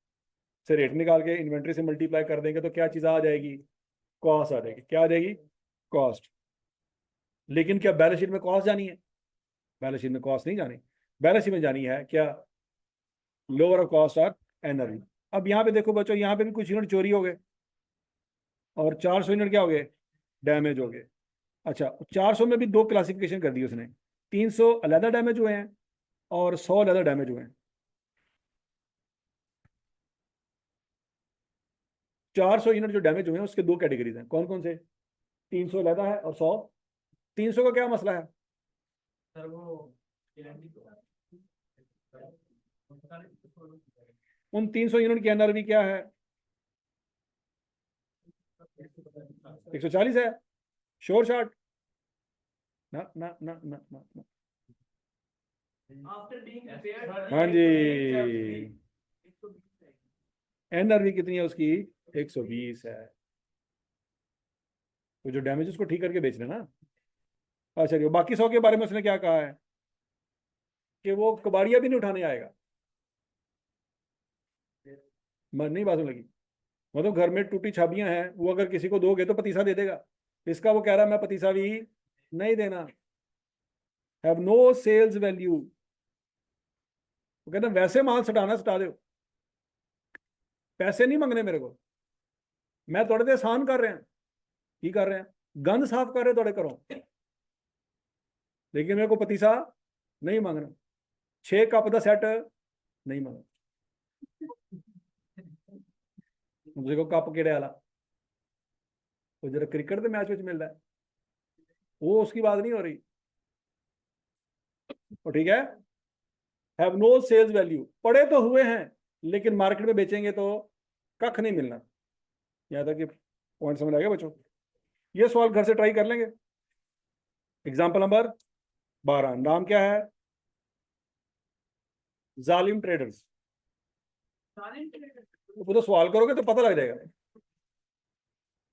से रेट निकाल के इन्वेंट्री से मल्टीप्लाई कर देंगे तो क्या चीज़ आ जाएगी? कॉस्ट आ जाएगी। क्या आ जाएगी? कॉस्ट। लेकिन क्या बैलेंस शीट में कॉस्ट जानी है? बैलेंस शीट में कॉस्ट नहीं जानी। बैलेंस शीट में जानी है क्या? Lower of cost of energy. अब यहाँ पे देखो बच्चों, यहाँ पे भी कुछ यूनिट चोरी हो गए और 400 यूनिट क्या हो गए? डैमेज हो गए। अच्छा, 400 में भी दो क्लासिफिकेशन कर दी उसने। 300 अलहदा डैमेज हुए हैं और 100 अलहदा डैमेज हुए हैं। 400 यूनिट जो डैमेज हुए हैं उसके दो कैटेगरीज हैं। कौन कौन से? 300 अलहदा है और 100। 300 का क्या मसला है? सर वो उन 300 यूनिट की एनआरवी क्या है? 140 है। Sure shot? ना ना ना ना ना ना। आफ्टर बीइंग रिपेयर्ड हाँ जी, एनआरवी कितनी है उसकी? 120 है। तो जो डैमेज उसको ठीक करके बेचना ना। अच्छा जी, बाकी 100 के बारे में उसने क्या कहा है? कि वो कबाड़िया भी नहीं उठाने आएगा। मन नहीं बात लगी? मतलब घर में टूटी छाबियां हैं, वो अगर किसी को दोगे तो पतीसा दे देगा। इसका वो कह रहा है मैं पतीसा भी नहीं देना। Have no sales value. वो कहते हैं वैसे माल सटाना सटा दो, पैसे नहीं मंगने मेरे को। मैं थोड़े दे आसान कर रहे हैं, की कर रहे हैं, गंद साफ कर रहे थोड़े करो, लेकिन मेरे को पतीसा नहीं मांगना। 6 कप का सेट नहीं मांगना। मुझे को कप केड़े वाला वो जरा क्रिकेट के मैच में मिलता है, वो उसकी बात नहीं हो रही। तो ठीक है, हैव नो सेल्स वैल्यू, पड़े तो हुए हैं लेकिन मार्केट में बेचेंगे तो कख नहीं मिलना। यहाँ तक कि पॉइंट समझ आ गया बच्चों? ये सवाल घर से ट्राई कर लेंगे। एग्जाम्पल नंबर 12, नाम क्या है? जालिम ट्रेडर्स। वो तो सवाल करोगे तो पता लग जाएगा।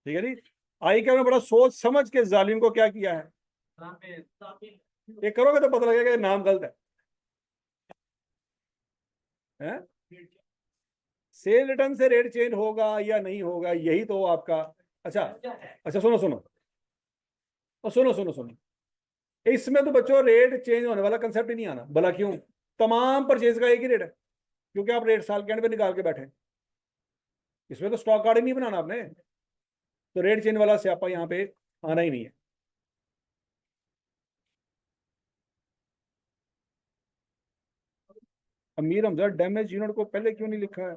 ठीक है जी। आई क्या बड़ा सोच समझ के जालिम को क्या किया है, ये करोगे तो पता लगेगा कि नाम गलत है। सेल रिटर्न से रेट चेंज होगा या नहीं होगा, यही तो आपका। अच्छा अच्छा, सुनो सुनो और सुनो सुनो सुनो, इसमें तो बच्चों रेट चेंज होने वाला कंसेप्ट ही नहीं आना। भला क्यों? तमाम परचेज का एक ही रेट है, क्योंकि आप रेट साल के एंड पे निकाल के बैठे। इसमें तो स्टॉक कार्ड ही नहीं बनाना आपने, तो रेट चेंज वाला स्यापा यहाँ पे आना ही नहीं है। अमीर हमजा, डैमेज यूनिट को पहले क्यों नहीं लिखा है?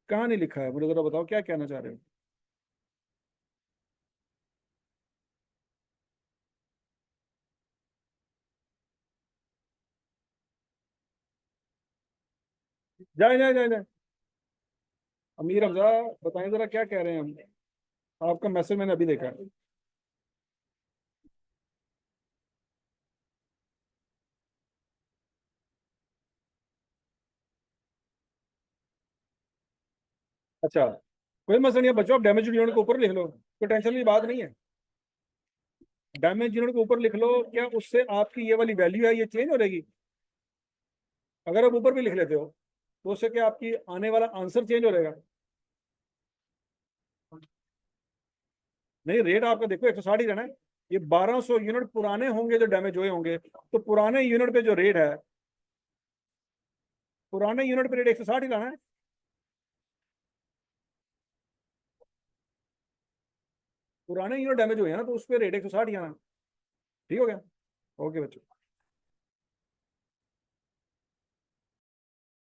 कहाँ नहीं लिखा है? मुझे जरा बताओ क्या कहना चाह रहे हो? जाए जाए जाए जाए। अमीर हमजा, बताएं जरा क्या कह रहे हैं हम? आपका मैसेज मैंने अभी देखा है। अच्छा, कोई मसला नहीं है बच्चों, आप डैमेज यूनिट को ऊपर लिख लो, कोई टेंशन की बात नहीं है। डैमेज यूनिट को ऊपर लिख लो, क्या उससे आपकी ये वाली वैल्यू है ये चेंज हो जाएगी? अगर आप ऊपर भी लिख लेते हो तो उससे क्या आपकी आने वाला आंसर चेंज हो जाएगा? नहीं, रेट आपका देखो 160 ही रहना है। ये 1200 यूनिट पुराने होंगे जो डैमेज हुए होंगे, तो पुराने यूनिट पे जो रेट है, पुराने यूनिट पे रेट 160 ही लाना है। पुराने यूनिट डैमेज हुए हैं ना, तो उस पर रेट 160 ही आना। ठीक हो गया? ओके बच्चों।